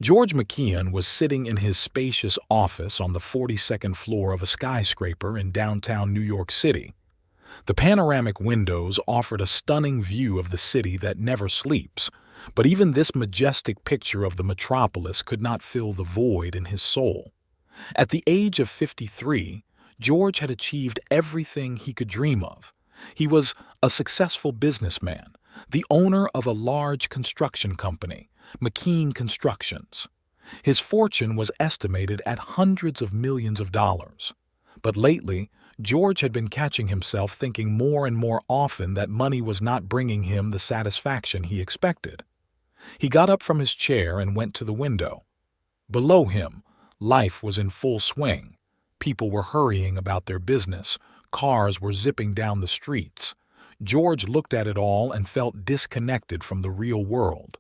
George McKeon was sitting in his spacious office on the 42nd floor of a skyscraper in downtown New York City. The panoramic windows offered a stunning view of the city that never sleeps, but even this majestic picture of the metropolis could not fill the void in his soul. At the age of 53, George had achieved everything he could dream of. He was a successful businessman, the owner of a large construction company, McKean Constructions. His fortune was estimated at hundreds of millions of dollars. But lately, George had been catching himself thinking more and more often that money was not bringing him the satisfaction he expected. He got up from his chair and went to the window. Below him, life was in full swing. People were hurrying about their business. Cars were zipping down the streets. George looked at it all and felt disconnected from the real world.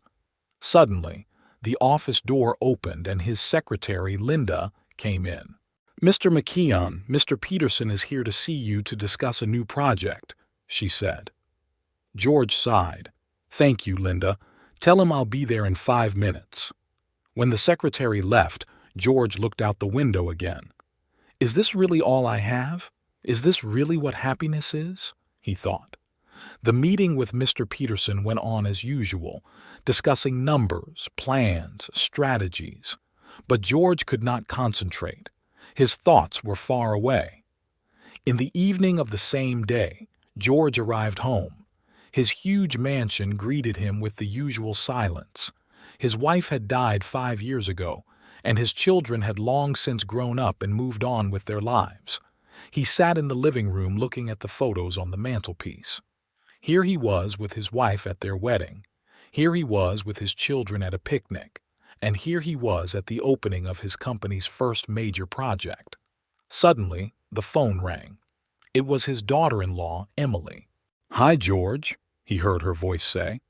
Suddenly, the office door opened and his secretary, Linda, came in. "Mr. McKeon, Mr. Peterson is here to see you to discuss a new project," she said. George sighed. "Thank you, Linda. Tell him I'll be there in 5 minutes." When the secretary left, George looked out the window again. "Is this really all I have? Is this really what happiness is?" he thought. The meeting with Mr. Peterson went on as usual, discussing numbers, plans, strategies. But George could not concentrate. His thoughts were far away. In the evening of the same day, George arrived home. His huge mansion greeted him with the usual silence. His wife had died 5 years ago, and his children had long since grown up and moved on with their lives. He sat in the living room looking at the photos on the mantelpiece. Here he was with his wife at their wedding. Here he was with his children at a picnic. And here he was at the opening of his company's first major project. Suddenly, the phone rang. It was his daughter-in-law, Emily. "Hi, George," he heard her voice say.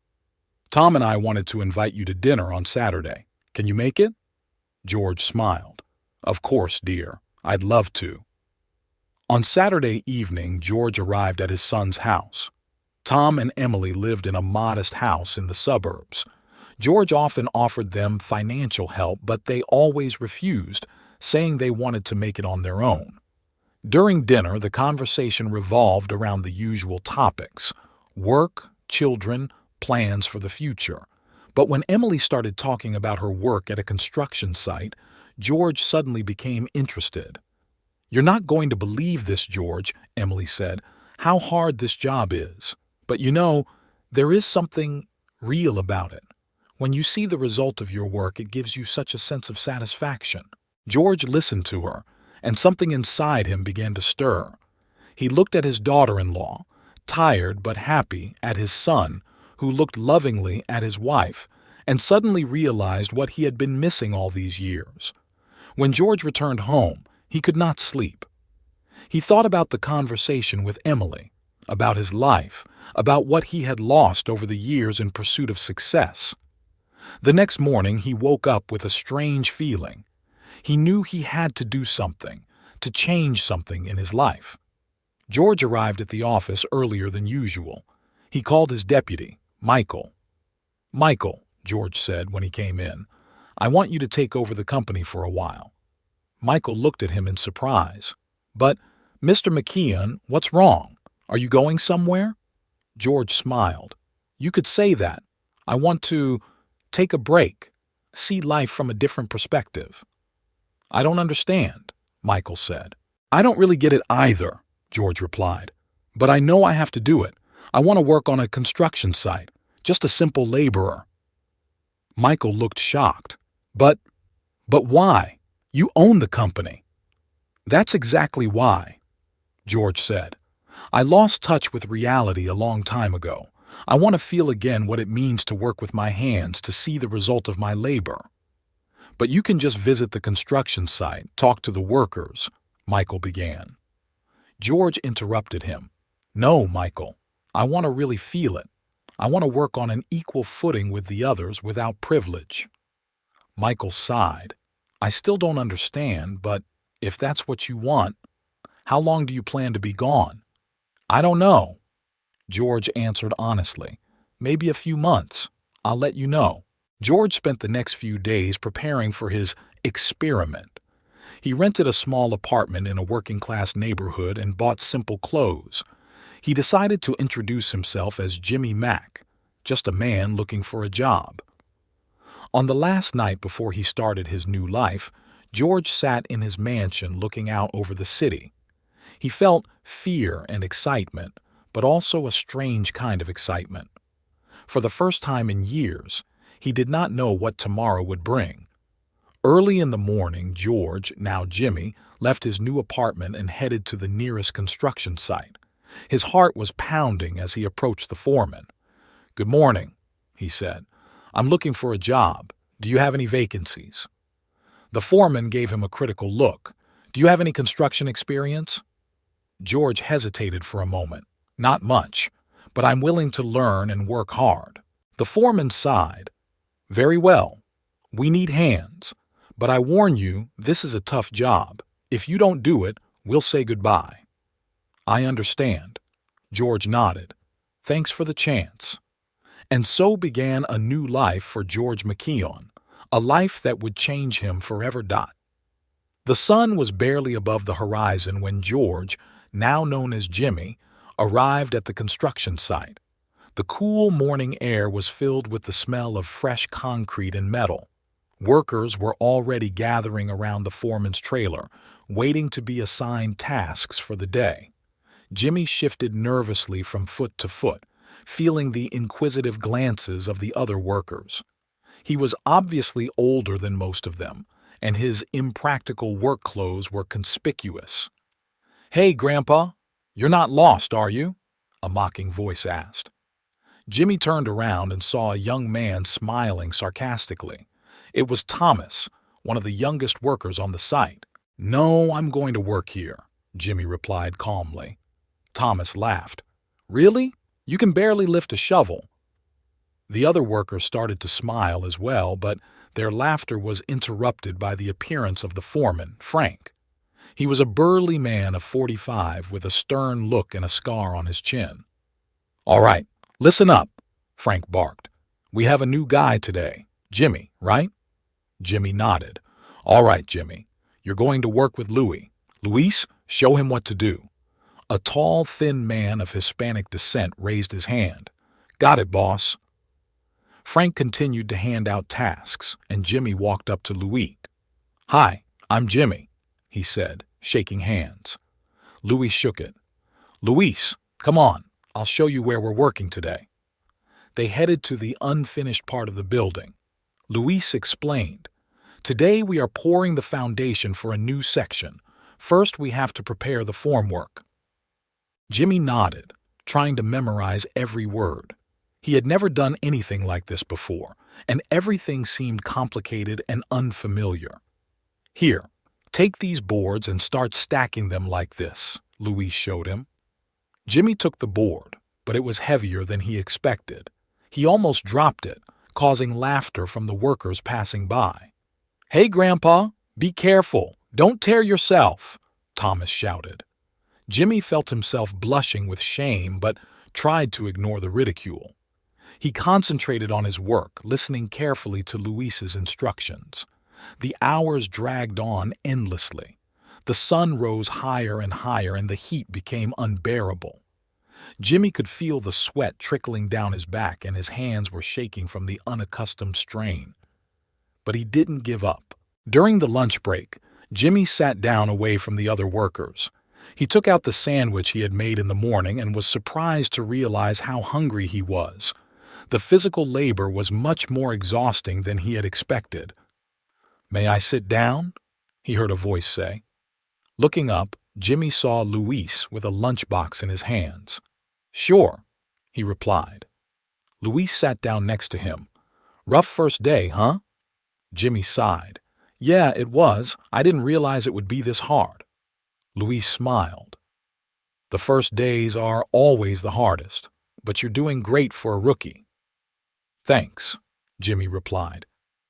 "Tom and I wanted to invite you to dinner on Saturday. Can you make it?" George smiled. "Of course, dear. I'd love to." On Saturday evening, George arrived at his son's house. Tom and Emily lived in a modest house in the suburbs. George often offered them financial help, but they always refused, saying they wanted to make it on their own. During dinner, the conversation revolved around the usual topics: work, children, plans for the future. But when Emily started talking about her work at a construction site, George suddenly became interested. "You're not going to believe this, George," Emily said, "how hard this job is. But you know, there is something real about it. When you see the result of your work, it gives you such a sense of satisfaction." George listened to her, and something inside him began to stir. He looked at his daughter-in-law, tired but happy, at his son, who looked lovingly at his wife, and suddenly realized what he had been missing all these years. When George returned home, he could not sleep. He thought about the conversation with Emily, about his life, about what he had lost over the years in pursuit of success. The next morning, he woke up with a strange feeling. He knew he had to do something, to change something in his life. George arrived at the office earlier than usual. He called his deputy, Michael. "Michael," George said when he came in, "I want you to take over the company for a while." Michael looked at him in surprise. "But, Mr. McKeon, what's wrong? Are you going somewhere?" George smiled. "You could say that. I want to take a break, see life from a different perspective." "I don't understand," Michael said. "I don't really get it either," George replied. "But I know I have to do it. I want to work on a construction site, just a simple laborer." Michael looked shocked. But why? You own the company." "That's exactly why," George said. "I lost touch with reality a long time ago. I want to feel again what it means to work with my hands, to see the result of my labor." "But you can just visit the construction site, talk to the workers," Michael began. George interrupted him. "No, Michael, I want to really feel it. I want to work on an equal footing with the others without privilege." Michael sighed. "I still don't understand, but if that's what you want, how long do you plan to be gone?" "I don't know," George answered honestly. "Maybe a few months. I'll let you know." George spent the next few days preparing for his experiment. He rented a small apartment in a working-class neighborhood and bought simple clothes. He decided to introduce himself as Jimmy Mack, just a man looking for a job. On the last night before he started his new life, George sat in his mansion looking out over the city. He felt fear and excitement, but also a strange kind of excitement. For the first time in years, he did not know what tomorrow would bring. Early in the morning, George, now Jimmy, left his new apartment and headed to the nearest construction site. His heart was pounding as he approached the foreman. "Good morning," he said. "I'm looking for a job. Do you have any vacancies?" The foreman gave him a critical look. "Do you have any construction experience?" George hesitated for a moment. "Not much, but I'm willing to learn and work hard." The foreman sighed. "Very well. We need hands. But I warn you, this is a tough job. If you don't do it, we'll say goodbye." "I understand." George nodded. "Thanks for the chance." And so began a new life for George McKeown, a life that would change him forever. The sun was barely above the horizon when George, now known as Jimmy, arrived at the construction site. The cool morning air was filled with the smell of fresh concrete and metal. Workers were already gathering around the foreman's trailer, waiting to be assigned tasks for the day. Jimmy shifted nervously from foot to foot, feeling the inquisitive glances of the other workers. He was obviously older than most of them, and his impractical work clothes were conspicuous. "Hey, Grandpa, you're not lost, are you?" a mocking voice asked. Jimmy turned around and saw a young man smiling sarcastically. It was Thomas, one of the youngest workers on the site. "No, I'm going to work here," Jimmy replied calmly. Thomas laughed. "Really? You can barely lift a shovel." The other workers started to smile as well, but their laughter was interrupted by the appearance of the foreman, Frank. He was a burly man of 45 with a stern look and a scar on his chin. "All right, listen up," Frank barked. "We have a new guy today. Jimmy, right?" Jimmy nodded. "All right, Jimmy. You're going to work with Louis. Luis, show him what to do." A tall, thin man of Hispanic descent raised his hand. "Got it, boss." Frank continued to hand out tasks, and Jimmy walked up to Louis. "Hi, I'm Jimmy," he said, shaking hands. Louis shook it. "Luis, come on. I'll show you where we're working today." They headed to the unfinished part of the building. Luis explained, "Today we are pouring the foundation for a new section. First we have to prepare the formwork." Jimmy nodded, trying to memorize every word. He had never done anything like this before, and everything seemed complicated and unfamiliar. "Here, take these boards and start stacking them like this," Luis showed him. Jimmy took the board, but it was heavier than he expected. He almost dropped it, causing laughter from the workers passing by. "Hey, Grandpa, be careful. Don't tear yourself," Thomas shouted. Jimmy felt himself blushing with shame but tried to ignore the ridicule. He concentrated on his work, listening carefully to Luis's instructions. The hours dragged on endlessly. The sun rose higher and higher and the heat became unbearable. Jimmy could feel the sweat trickling down his back and his hands were shaking from the unaccustomed strain. But he didn't give up. During the lunch break, Jimmy sat down away from the other workers. He took out the sandwich he had made in the morning and was surprised to realize how hungry he was. The physical labor was much more exhausting than he had expected. "May I sit down?" he heard a voice say. Looking up, Jimmy saw Luis with a lunchbox in his hands. "Sure," he replied. Luis sat down next to him. "Rough first day, huh?" Jimmy sighed. "Yeah, it was. I didn't realize it would be this hard." Luis smiled. "The first days are always the hardest, but you're doing great for a rookie." "Thanks," Jimmy replied.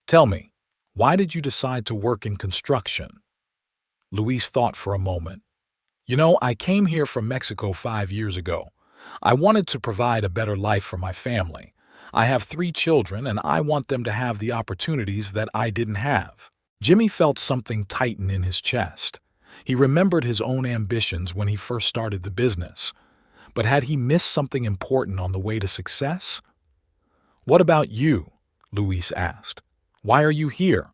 "Tell me, why did you decide to work in construction?" Luis thought for a moment. "You know, I came here from Mexico 5 years ago. I wanted to provide a better life for my family. I have 3 children, and I want them to have the opportunities that I didn't have. Jimmy felt something tighten in his chest. He remembered his own ambitions when he first started the business. But had he missed something important on the way to success? "What about you?" Luis asked. "Why are you here?"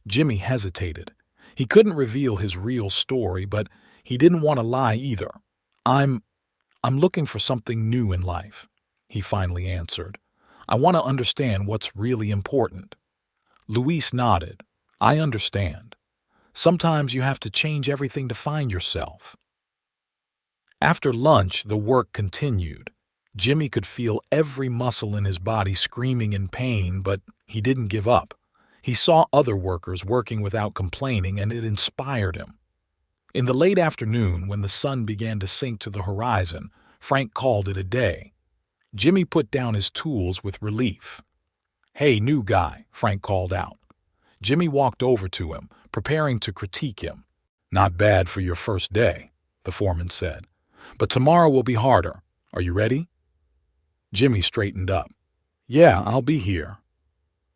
Jimmy hesitated. He couldn't reveal his real story, but he didn't want to lie either. I'm looking for something new in life," he finally answered. "I want to understand what's really important." Luis nodded. "I understand. Sometimes you have to change everything to find yourself." After lunch, the work continued. Jimmy could feel every muscle in his body screaming in pain, but he didn't give up. He saw other workers working without complaining, and it inspired him. In the late afternoon, when the sun began to sink to the horizon, Frank called it a day. Jimmy put down his tools with relief. "Hey, new guy," Frank called out. Jimmy walked over to him, preparing to critique him. "Not bad for your first day," the foreman said. "But tomorrow will be harder. Are you ready?" Jimmy straightened up. "Yeah, I'll be here."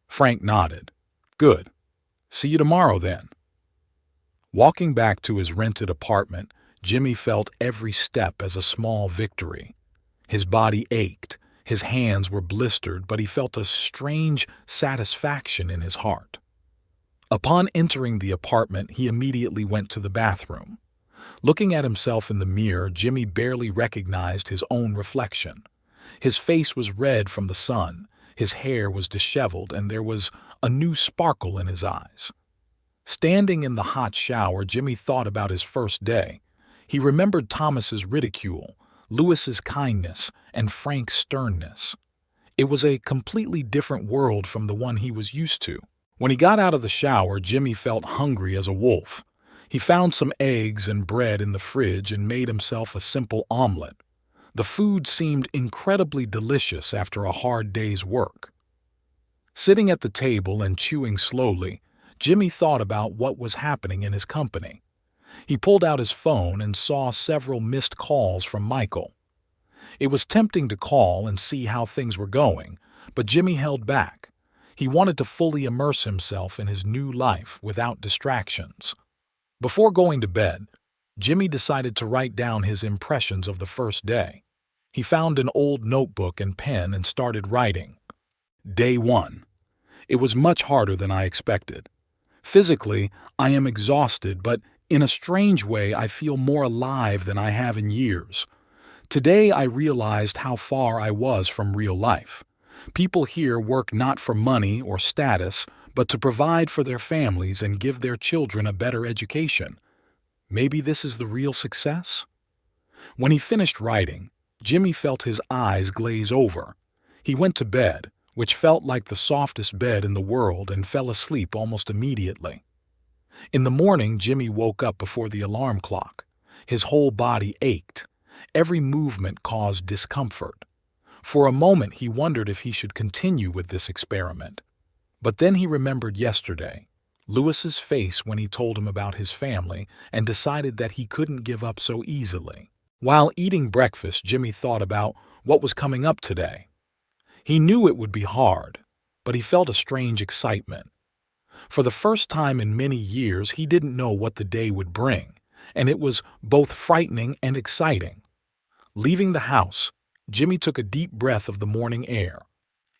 Frank nodded. "Good. See you tomorrow then." Walking back to his rented apartment, Jimmy felt every step as a small victory. His body ached, his hands were blistered, but he felt a strange satisfaction in his heart. Upon entering the apartment, he immediately went to the bathroom. Looking at himself in the mirror, Jimmy barely recognized his own reflection. His face was red from the sun, his hair was disheveled, and there was a new sparkle in his eyes. Standing in the hot shower, Jimmy thought about his first day. He remembered Thomas's ridicule, Louis's kindness, and Frank's sternness. It was a completely different world from the one he was used to. When he got out of the shower, Jimmy felt hungry as a wolf. He found some eggs and bread in the fridge and made himself a simple omelet. The food seemed incredibly delicious after a hard day's work. Sitting at the table and chewing slowly, Jimmy thought about what was happening in his company. He pulled out his phone and saw several missed calls from Michael. It was tempting to call and see how things were going, but Jimmy held back. He wanted to fully immerse himself in his new life without distractions. Before going to bed, Jimmy decided to write down his impressions of the first day. He found an old notebook and pen and started writing. Day 1. It was much harder than I expected. Physically, I am exhausted, but in a strange way, I feel more alive than I have in years. Today, I realized how far I was from real life. People here work not for money or status, but to provide for their families and give their children a better education. Maybe this is the real success? When he finished writing, Jimmy felt his eyes glaze over. He went to bed, which felt like the softest bed in the world, and fell asleep almost immediately. In the morning, Jimmy woke up before the alarm clock. His whole body ached. Every movement caused discomfort. For a moment, he wondered if he should continue with this experiment. But then he remembered yesterday, Louis's face when he told him about his family, and decided that he couldn't give up so easily. While eating breakfast, Jimmy thought about what was coming up today. He knew it would be hard, but he felt a strange excitement. For the first time in many years, he didn't know what the day would bring, and it was both frightening and exciting. Leaving the house, Jimmy took a deep breath of the morning air.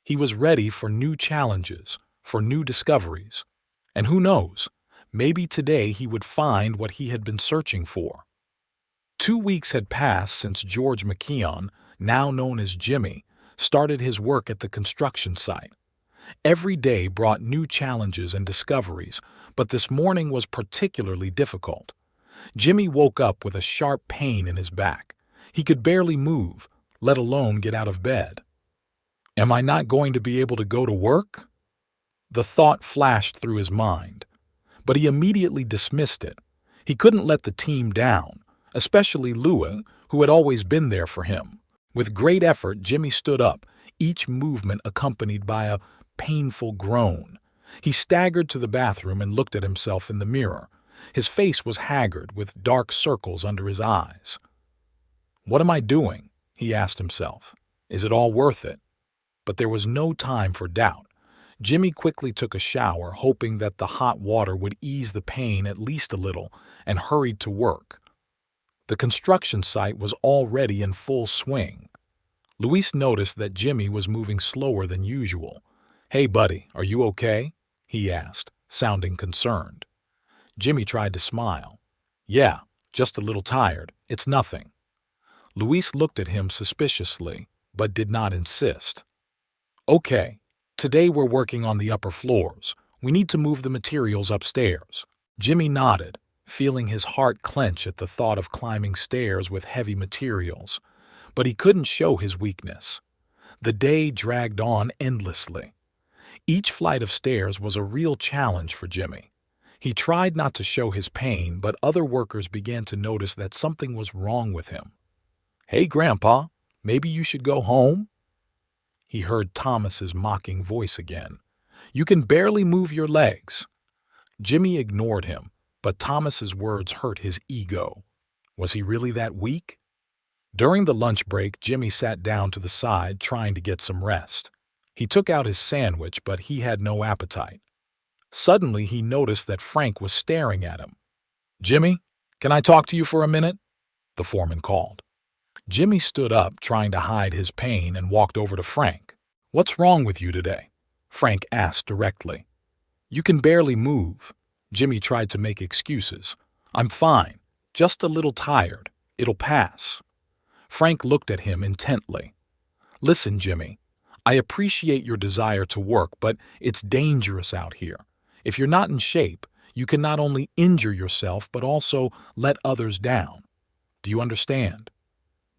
He was ready for new challenges, for new discoveries. And who knows, maybe today he would find what he had been searching for. 2 weeks had passed since George McKeon, now known as Jimmy, started his work at the construction site. Every day brought new challenges and discoveries, but this morning was particularly difficult. Jimmy woke up with a sharp pain in his back. He could barely move, let alone get out of bed. Am I not going to be able to go to work? The thought flashed through his mind, but he immediately dismissed it. He couldn't let the team down, especially Louis, who had always been there for him. With great effort, Jimmy stood up, each movement accompanied by a painful groan. He staggered to the bathroom and looked at himself in the mirror. His face was haggard, with dark circles under his eyes. What am I doing? He asked himself. Is it all worth it? But there was no time for doubt. Jimmy quickly took a shower, hoping that the hot water would ease the pain at least a little, and hurried to work. The construction site was already in full swing. Luis noticed that Jimmy was moving slower than usual. "Hey, buddy, are you okay?" he asked, sounding concerned. Jimmy tried to smile. "Yeah, just a little tired. It's nothing." Luis looked at him suspiciously, but did not insist. "Okay, today we're working on the upper floors. We need to move the materials upstairs." Jimmy nodded, feeling his heart clench at the thought of climbing stairs with heavy materials. But he couldn't show his weakness. The day dragged on endlessly. Each flight of stairs was a real challenge for Jimmy. He tried not to show his pain, but other workers began to notice that something was wrong with him. "Hey, Grandpa, maybe you should go home?" He heard Thomas's mocking voice again. "You can barely move your legs." Jimmy ignored him, but Thomas's words hurt his ego. Was he really that weak? During the lunch break, Jimmy sat down to the side, trying to get some rest. He took out his sandwich, but he had no appetite. Suddenly, he noticed that Frank was staring at him. "Jimmy, can I talk to you for a minute?" the foreman called. Jimmy stood up, trying to hide his pain, and walked over to Frank. "What's wrong with you today?" Frank asked directly. "You can barely move." Jimmy tried to make excuses. "I'm fine, just a little tired. It'll pass." Frank looked at him intently. "Listen, Jimmy, I appreciate your desire to work, but it's dangerous out here. If you're not in shape, you can not only injure yourself but also let others down. Do you understand?"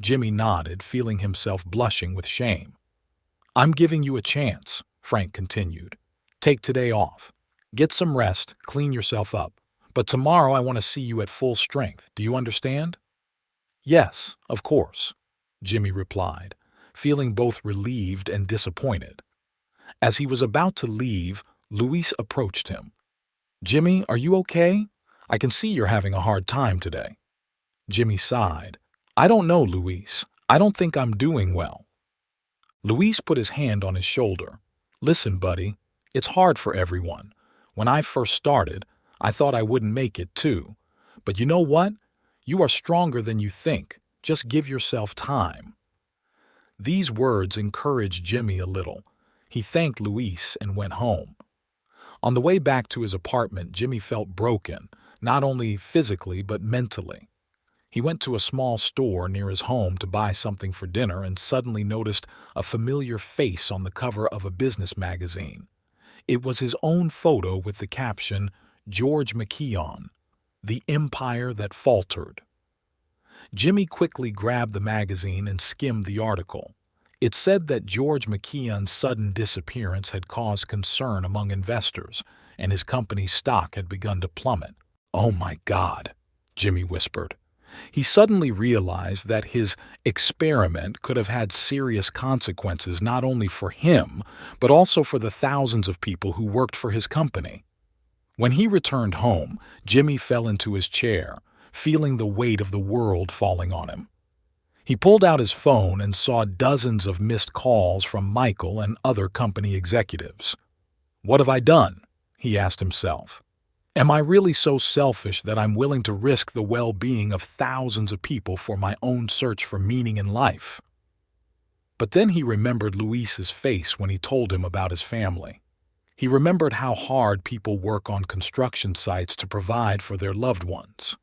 Jimmy nodded, feeling himself blushing with shame. "I'm giving you a chance," Frank continued. "Take today off. Get some rest, clean yourself up. But tomorrow I want to see you at full strength. Do you understand?" "Yes, of course," Jimmy replied, feeling both relieved and disappointed. As he was about to leave, Luis approached him. "Jimmy, are you okay? I can see you're having a hard time today." Jimmy sighed. "I don't know, Luis. I don't think I'm doing well." Luis put his hand on his shoulder. "Listen, buddy, it's hard for everyone. When I first started, I thought I wouldn't make it too. But you know what? You are stronger than you think. Just give yourself time." These words encouraged Jimmy a little. He thanked Luis and went home. On the way back to his apartment, Jimmy felt broken, not only physically but mentally. He went to a small store near his home to buy something for dinner and suddenly noticed a familiar face on the cover of a business magazine. It was his own photo with the caption, "George McKeon, the Empire That Faltered." Jimmy quickly grabbed the magazine and skimmed the article. It said that George McKeon's sudden disappearance had caused concern among investors, and his company's stock had begun to plummet. "Oh my God," Jimmy whispered. He suddenly realized that his experiment could have had serious consequences not only for him, but also for the thousands of people who worked for his company. When he returned home, Jimmy fell into his chair, feeling the weight of the world falling on him. He pulled out his phone and saw dozens of missed calls from Michael and other company executives. "What have I done?" he asked himself. "Am I really so selfish that I'm willing to risk the well-being of thousands of people for my own search for meaning in life?" But then he remembered Luis's face when he told him about his family. He remembered how hard people work on construction sites to provide for their loved ones.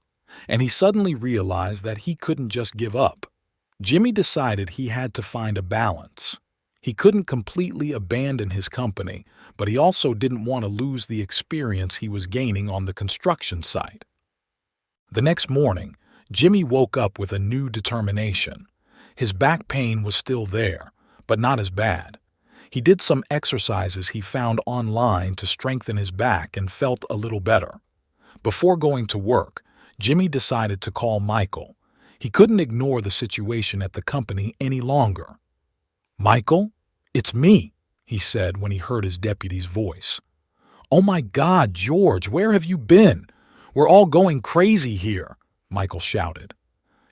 And he suddenly realized that he couldn't just give up. Jimmy decided he had to find a balance. He couldn't completely abandon his company, but he also didn't want to lose the experience he was gaining on the construction site. The next morning, Jimmy woke up with a new determination. His back pain was still there, but not as bad. He did some exercises he found online to strengthen his back and felt a little better. Before going to work, Jimmy decided to call Michael. He couldn't ignore the situation at the company any longer. "Michael, it's me," he said when he heard his deputy's voice. "Oh my God, George, where have you been? We're all going crazy here," Michael shouted.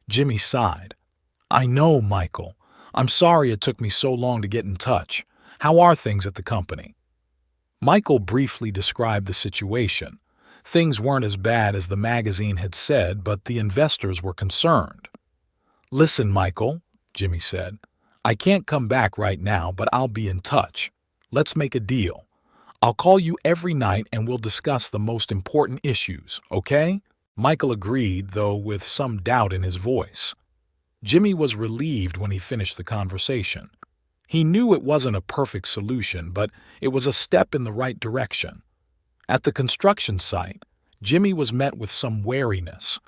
Jimmy sighed. "I know, Michael. I'm sorry it took me so long to get in touch. How are things at the company? Michael briefly described the situation. Things weren't as bad as the magazine had said, but the investors were concerned. Listen, Michael, Jimmy said. I can't come back right now, but I'll be in touch. Let's make a deal. I'll call you every night and we'll discuss the most important issues, okay? Michael agreed, though with some doubt in his voice. Jimmy was relieved when he finished the conversation. He knew it wasn't a perfect solution, but it was a step in the right direction. At the construction site, Jimmy was met with some wariness.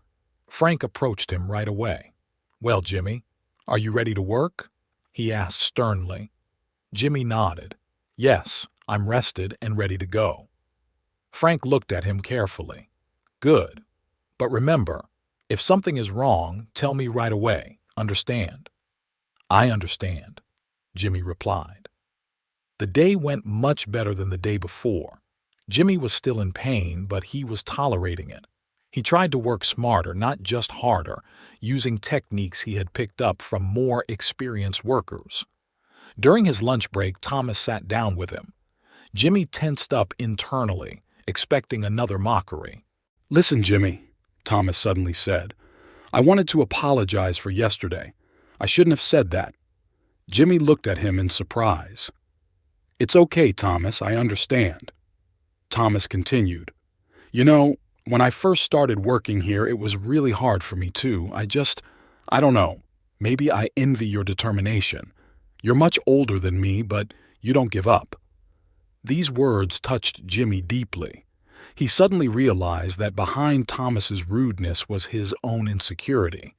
Frank approached him right away. Well, Jimmy, are you ready to work? He asked sternly. Jimmy nodded. Yes, I'm rested and ready to go. Frank looked at him carefully. Good. But remember, if something is wrong, tell me right away. Understand? I understand, Jimmy replied. The day went much better than the day before. Jimmy was still in pain, but he was tolerating it. He tried to work smarter, not just harder, using techniques he had picked up from more experienced workers. During his lunch break, Thomas sat down with him. Jimmy tensed up internally, expecting another mockery. Listen, Jimmy, Thomas suddenly said. I wanted to apologize for yesterday. I shouldn't have said that. Jimmy looked at him in surprise. It's okay, Thomas, I understand. Thomas continued. You know, when I first started working here, it was really hard for me too. I don't know. Maybe I envy your determination. You're much older than me, but you don't give up. These words touched Jimmy deeply. He suddenly realized that behind Thomas's rudeness was his own insecurity.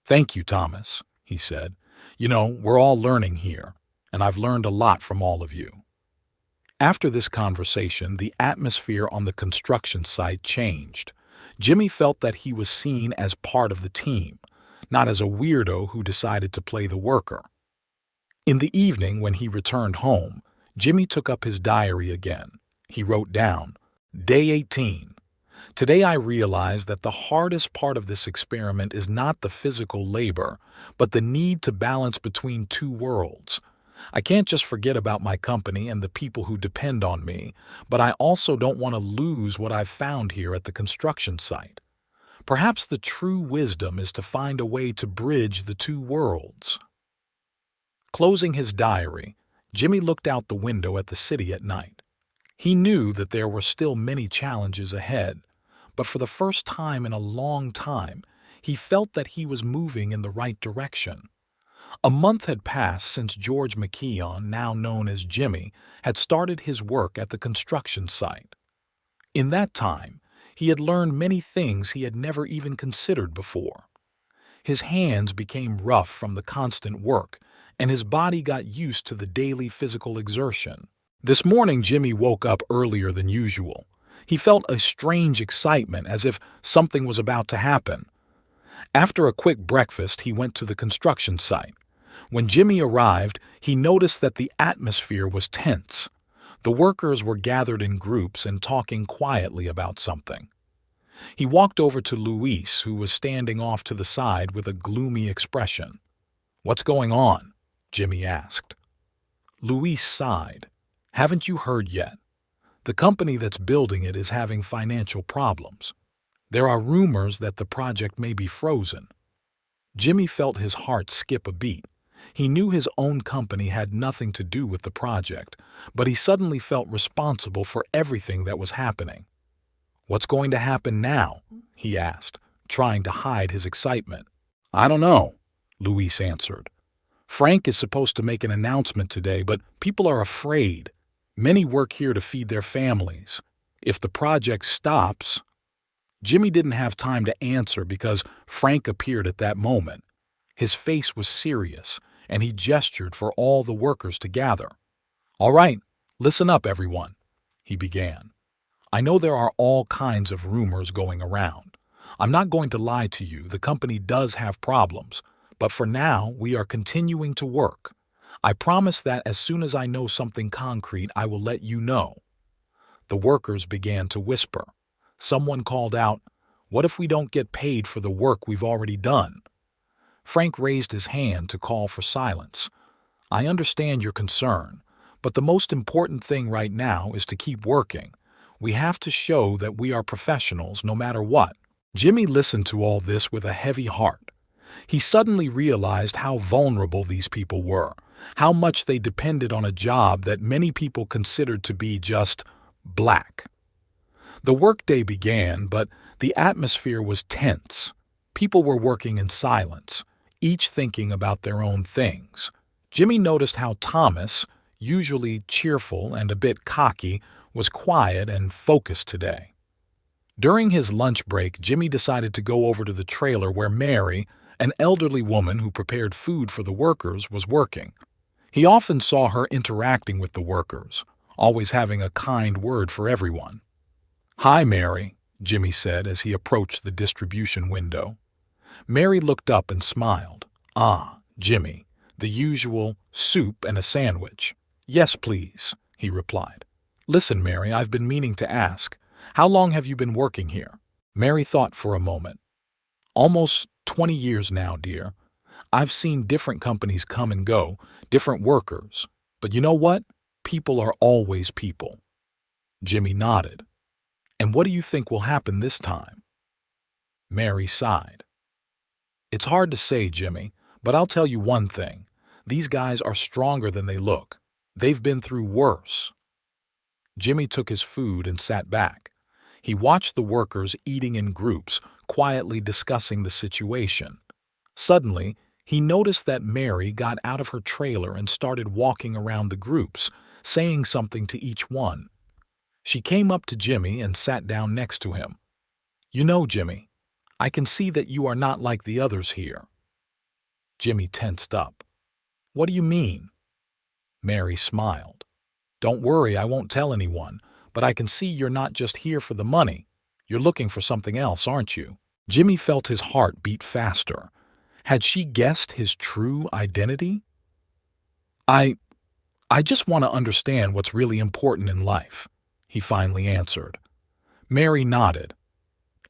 Thank you, Thomas, he said. You know, we're all learning here, and I've learned a lot from all of you. After this conversation, the atmosphere on the construction site changed. Jimmy felt that he was seen as part of the team, not as a weirdo who decided to play the worker. In the evening, when he returned home, Jimmy took up his diary again. He wrote down, Day 18. Today I realized that the hardest part of this experiment is not the physical labor, but the need to balance between two worlds. I can't just forget about my company and the people who depend on me, but I also don't want to lose what I've found here at the construction site. Perhaps the true wisdom is to find a way to bridge the two worlds. Closing his diary, Jimmy looked out the window at the city at night. He knew that there were still many challenges ahead, but for the first time in a long time, he felt that he was moving in the right direction. A month had passed since George McKeon, now known as Jimmy, had started his work at the construction site. In that time, he had learned many things he had never even considered before. His hands became rough from the constant work, and his body got used to the daily physical exertion. This morning, Jimmy woke up earlier than usual. He felt a strange excitement, as if something was about to happen. After a quick breakfast, he went to the construction site. When Jimmy arrived, he noticed that the atmosphere was tense. The workers were gathered in groups and talking quietly about something. He walked over to Luis, who was standing off to the side with a gloomy expression. "What's going on?" Jimmy asked. Luis sighed. "Haven't you heard yet? The company that's building it is having financial problems. There are rumors that the project may be frozen." Jimmy felt his heart skip a beat. He knew his own company had nothing to do with the project, but he suddenly felt responsible for everything that was happening. "What's going to happen now?" he asked, trying to hide his excitement. "I don't know," Luis answered. "Frank is supposed to make an announcement today, but people are afraid. Many work here to feed their families. If the project stops—" Jimmy didn't have time to answer because Frank appeared at that moment. His face was serious, and he gestured for all the workers to gather. "All right, listen up, everyone," he began. "I know there are all kinds of rumors going around. I'm not going to lie to you, the company does have problems, but for now we are continuing to work. I promise that as soon as I know something concrete, I will let you know." The workers began to whisper. Someone called out, "What if we don't get paid for the work we've already done?" Frank raised his hand to call for silence. "I understand your concern, But the most important thing right now is to keep working. We have to show that we are professionals no matter what." Jimmy listened to all this with a heavy heart. He suddenly realized how vulnerable these people were, how much they depended on a job that many people considered to be just black. The workday began, but the atmosphere was tense. People were working in silence, each thinking about their own things. Jimmy noticed how Thomas, usually cheerful and a bit cocky, was quiet and focused today. During his lunch break, Jimmy decided to go over to the trailer where Mary, an elderly woman who prepared food for the workers, was working. He often saw her interacting with the workers, always having a kind word for everyone. "Hi, Mary," Jimmy said as he approached the distribution window. Mary looked up and smiled. "Ah, Jimmy, the usual soup and a sandwich." "Yes, please," he replied. "Listen, Mary, I've been meaning to ask, how long have you been working here?" Mary thought for a moment. "Almost 20 years now, dear. I've seen different companies come and go, different workers. But you know what? People are always people." Jimmy nodded. "And what do you think will happen this time?" Mary sighed. "It's hard to say, Jimmy, but I'll tell you one thing. These guys are stronger than they look. They've been through worse." Jimmy took his food and sat back. He watched the workers eating in groups, quietly discussing the situation. Suddenly, he noticed that Mary got out of her trailer and started walking around the groups, saying something to each one. She came up to Jimmy and sat down next to him. "You know, Jimmy, I can see that you are not like the others here." Jimmy tensed up. "What do you mean?" Mary smiled. "Don't worry, I won't tell anyone, but I can see you're not just here for the money. You're looking for something else, aren't you?" Jimmy felt his heart beat faster. Had she guessed his true identity? I just want to understand what's really important in life," he finally answered. Mary nodded.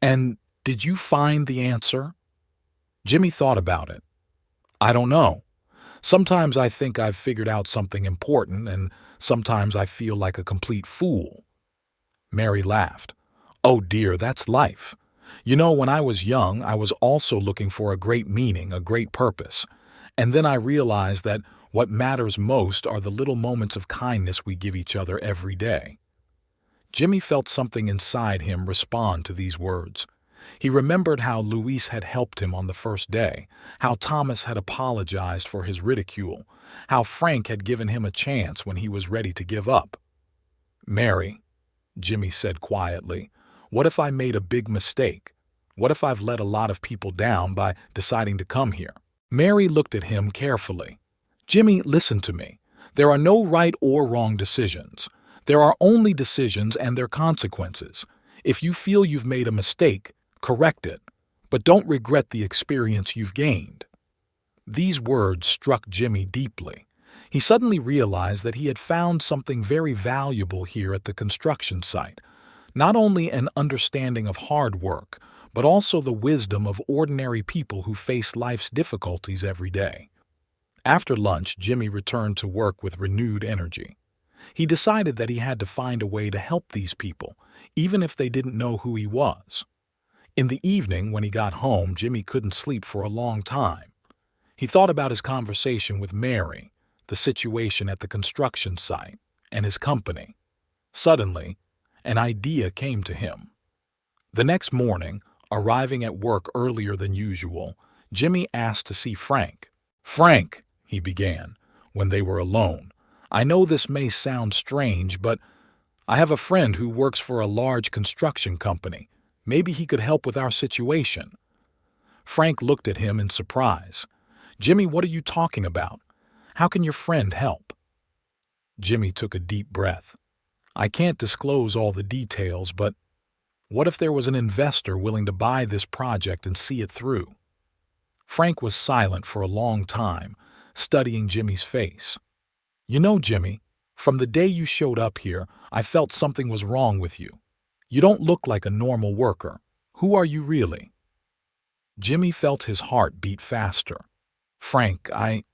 "And did you find the answer?" Jimmy thought about it. "I don't know. Sometimes I think I've figured out something important, and sometimes I feel like a complete fool." Mary laughed. "Oh dear, that's life. You know, when I was young, I was also looking for a great meaning, a great purpose. And then I realized that what matters most are the little moments of kindness we give each other every day." Jimmy felt something inside him respond to these words. He remembered how Luis had helped him on the first day, how Thomas had apologized for his ridicule, how Frank had given him a chance when he was ready to give up. "Mary," Jimmy said quietly, "what if I made a big mistake? What if I've let a lot of people down by deciding to come here?" Mary looked at him carefully. "Jimmy, listen to me. There are no right or wrong decisions. There are only decisions and their consequences. If you feel you've made a mistake, correct it, but don't regret the experience you've gained." These words struck Jimmy deeply. He suddenly realized that he had found something very valuable here at the construction site. Not only an understanding of hard work, but also the wisdom of ordinary people who face life's difficulties every day. After lunch, Jimmy returned to work with renewed energy. He decided that he had to find a way to help these people, even if they didn't know who he was. In the evening, when he got home, Jimmy couldn't sleep for a long time. He thought about his conversation with Mary, the situation at the construction site, and his company. Suddenly, an idea came to him. The next morning, arriving at work earlier than usual, Jimmy asked to see Frank. "Frank," he began, when they were alone, "I know this may sound strange, but I have a friend who works for a large construction company. Maybe he could help with our situation." Frank looked at him in surprise. "Jimmy, what are you talking about? How can your friend help?" Jimmy took a deep breath. "I can't disclose all the details, but what if there was an investor willing to buy this project and see it through?" Frank was silent for a long time, studying Jimmy's face. "You know, Jimmy, from the day you showed up here, I felt something was wrong with you. You don't look like a normal worker. Who are you really?" Jimmy felt his heart beat faster. "Frank, I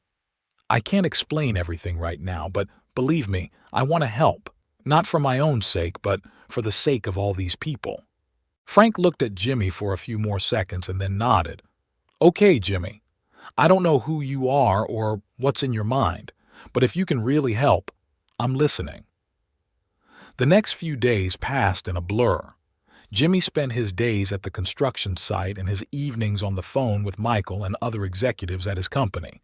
can't explain everything right now, but Believe me, I want to help. Not for my own sake, but for the sake of all these people." Frank looked at Jimmy for a few more seconds and then nodded. "Okay, Jimmy. I don't know who you are or what's in your mind, but if you can really help, I'm listening." The next few days passed in a blur. Jimmy spent his days at the construction site and his evenings on the phone with Michael and other executives at his company.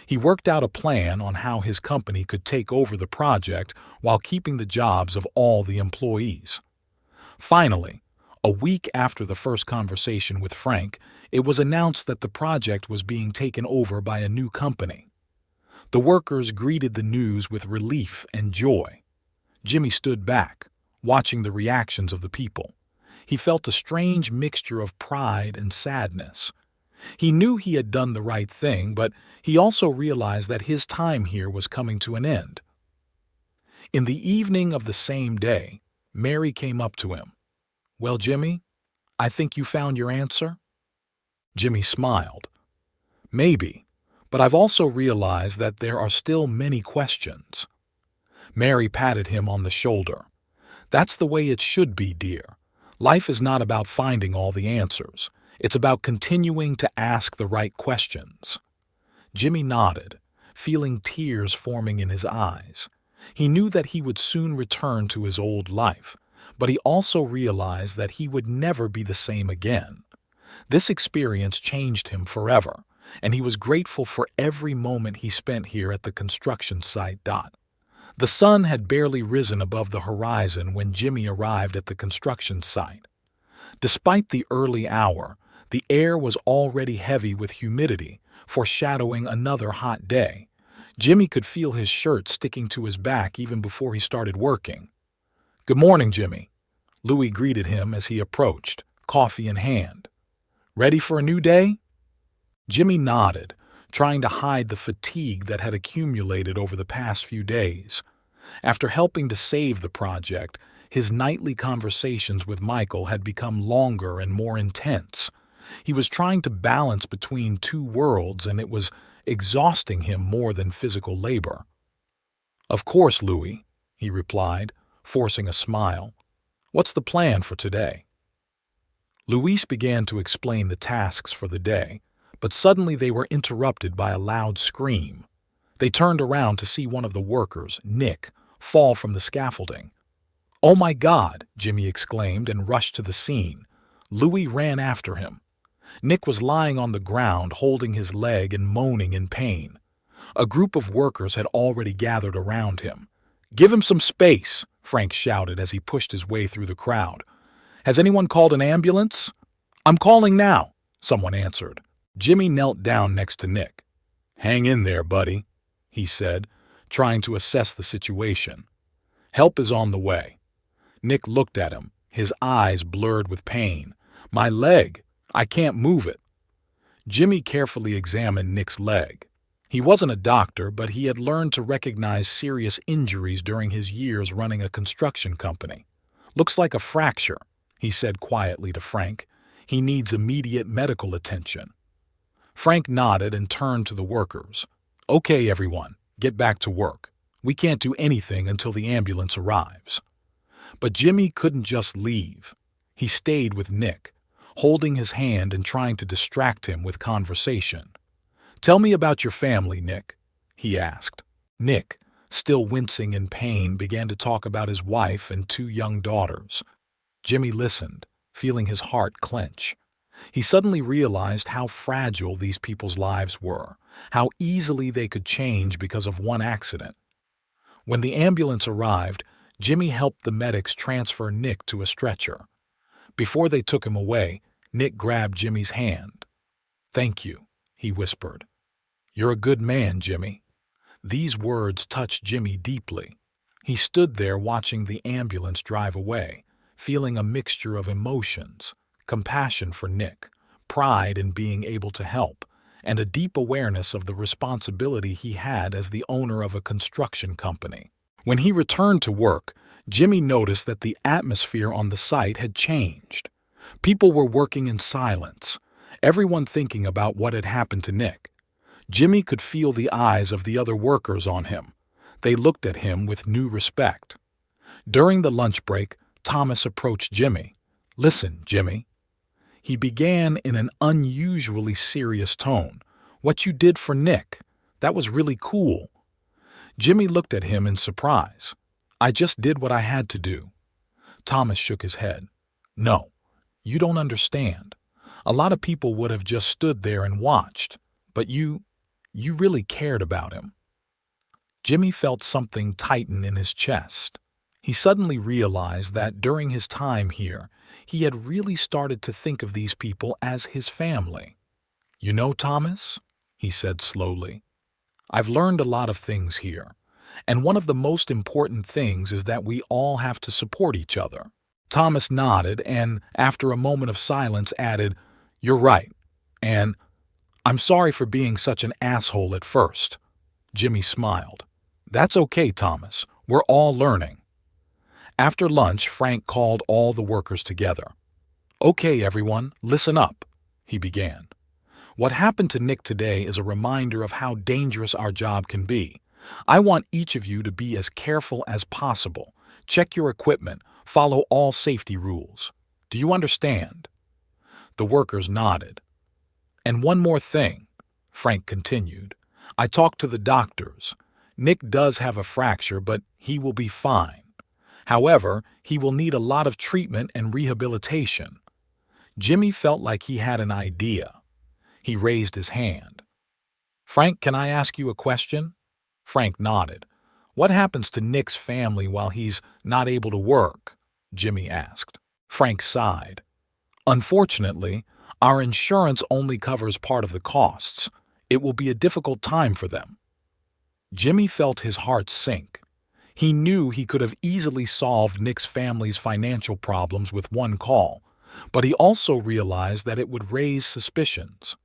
He worked out a plan on how his company could take over the project while keeping the jobs of all the employees. Finally, a week after the first conversation with Frank, it was announced that the project was being taken over by a new company. The workers greeted the news with relief and joy. Jimmy stood back, watching the reactions of the people. He felt a strange mixture of pride and sadness. He knew he had done the right thing, but he also realized that his time here was coming to an end. In the evening of the same day, Mary came up to him. "Well, Jimmy, I think you found your answer?" Jimmy smiled. "Maybe, but I've also realized that there are still many questions." Mary patted him on the shoulder. "That's the way it should be, dear. Life is not about finding all the answers. It's about continuing to ask the right questions." Jimmy nodded, feeling tears forming in his eyes. He knew that he would soon return to his old life, but he also realized that he would never be the same again. This experience changed him forever, and he was grateful for every moment he spent here at the construction site. The sun had barely risen above the horizon when Jimmy arrived at the construction site. Despite the early hour, the air was already heavy with humidity, foreshadowing another hot day. Jimmy could feel his shirt sticking to his back even before he started working. "Good morning, Jimmy." Louis greeted him as he approached, coffee in hand. "Ready for a new day?" Jimmy nodded, trying to hide the fatigue that had accumulated over the past few days. After helping to save the project, his nightly conversations with Michael had become longer and more intense. He was trying to balance between two worlds, and it was exhausting him more than physical labor. "Of course, Louis," he replied, forcing a smile. "What's the plan for today?" Luis began to explain the tasks for the day, but suddenly they were interrupted by a loud scream. They turned around to see one of the workers, Nick, fall from the scaffolding. "Oh my God!" Jimmy exclaimed and rushed to the scene. Louis ran after him. Nick was lying on the ground, holding his leg and moaning in pain. A group of workers had already gathered around him. "Give him some space," Frank shouted as he pushed his way through the crowd. "Has anyone called an ambulance?" "I'm calling now," someone answered. Jimmy knelt down next to Nick. "Hang in there, buddy," he said, trying to assess the situation. "Help is on the way." Nick looked at him, his eyes blurred with pain. "My leg! I can't move it." Jimmy carefully examined Nick's leg. He wasn't a doctor, but he had learned to recognize serious injuries during his years running a construction company. "Looks like a fracture," he said quietly to Frank. "He needs immediate medical attention." Frank nodded and turned to the workers. "Okay, everyone, get back to work. We can't do anything until the ambulance arrives." But Jimmy couldn't just leave. He stayed with Nick, holding his hand and trying to distract him with conversation. "Tell me about your family, Nick," he asked. Nick, still wincing in pain, began to talk about his wife and two young daughters. Jimmy listened, feeling his heart clench. He suddenly realized how fragile these people's lives were, how easily they could change because of one accident. When the ambulance arrived, Jimmy helped the medics transfer Nick to a stretcher. Before they took him away, Nick grabbed Jimmy's hand. "Thank you," he whispered. "You're a good man, Jimmy." These words touched Jimmy deeply. He stood there watching the ambulance drive away, feeling a mixture of emotions: compassion for Nick, pride in being able to help, and a deep awareness of the responsibility he had as the owner of a construction company. When he returned to work, Jimmy noticed that the atmosphere on the site had changed. People were working in silence, everyone thinking about what had happened to Nick. Jimmy could feel the eyes of the other workers on him. They looked at him with new respect. During the lunch break, Thomas approached Jimmy. "Listen, Jimmy," he began in an unusually serious tone. "What you did for Nick, that was really cool." Jimmy looked at him in surprise. "I just did what I had to do." Thomas shook his head. "No, you don't understand. A lot of people would have just stood there and watched, but you really cared about him." Jimmy felt something tighten in his chest. He suddenly realized that during his time here, he had really started to think of these people as his family. "You know, Thomas," he said slowly, "I've learned a lot of things here, and one of the most important things is that we all have to support each other." Thomas nodded and, after a moment of silence, added, "You're right, and I'm sorry for being such an asshole at first." Jimmy smiled. "That's okay, Thomas. We're all learning." After lunch, Frank called all the workers together. "Okay, everyone, listen up," he began. "What happened to Nick today is a reminder of how dangerous our job can be. I want each of you to be as careful as possible. Check your equipment, follow all safety rules. Do you understand?" The workers nodded. "And one more thing," Frank continued. "I talked to the doctors. Nick does have a fracture, but he will be fine. However, he will need a lot of treatment and rehabilitation." Jimmy felt like he had an idea. He raised his hand. "Frank, can I ask you a question?" Frank nodded. "What happens to Nick's family while he's not able to work?" Jimmy asked. Frank sighed. "Unfortunately, our insurance only covers part of the costs. It will be a difficult time for them." Jimmy felt his heart sink. He knew he could have easily solved Nick's family's financial problems with one call, but he also realized that it would raise suspicions.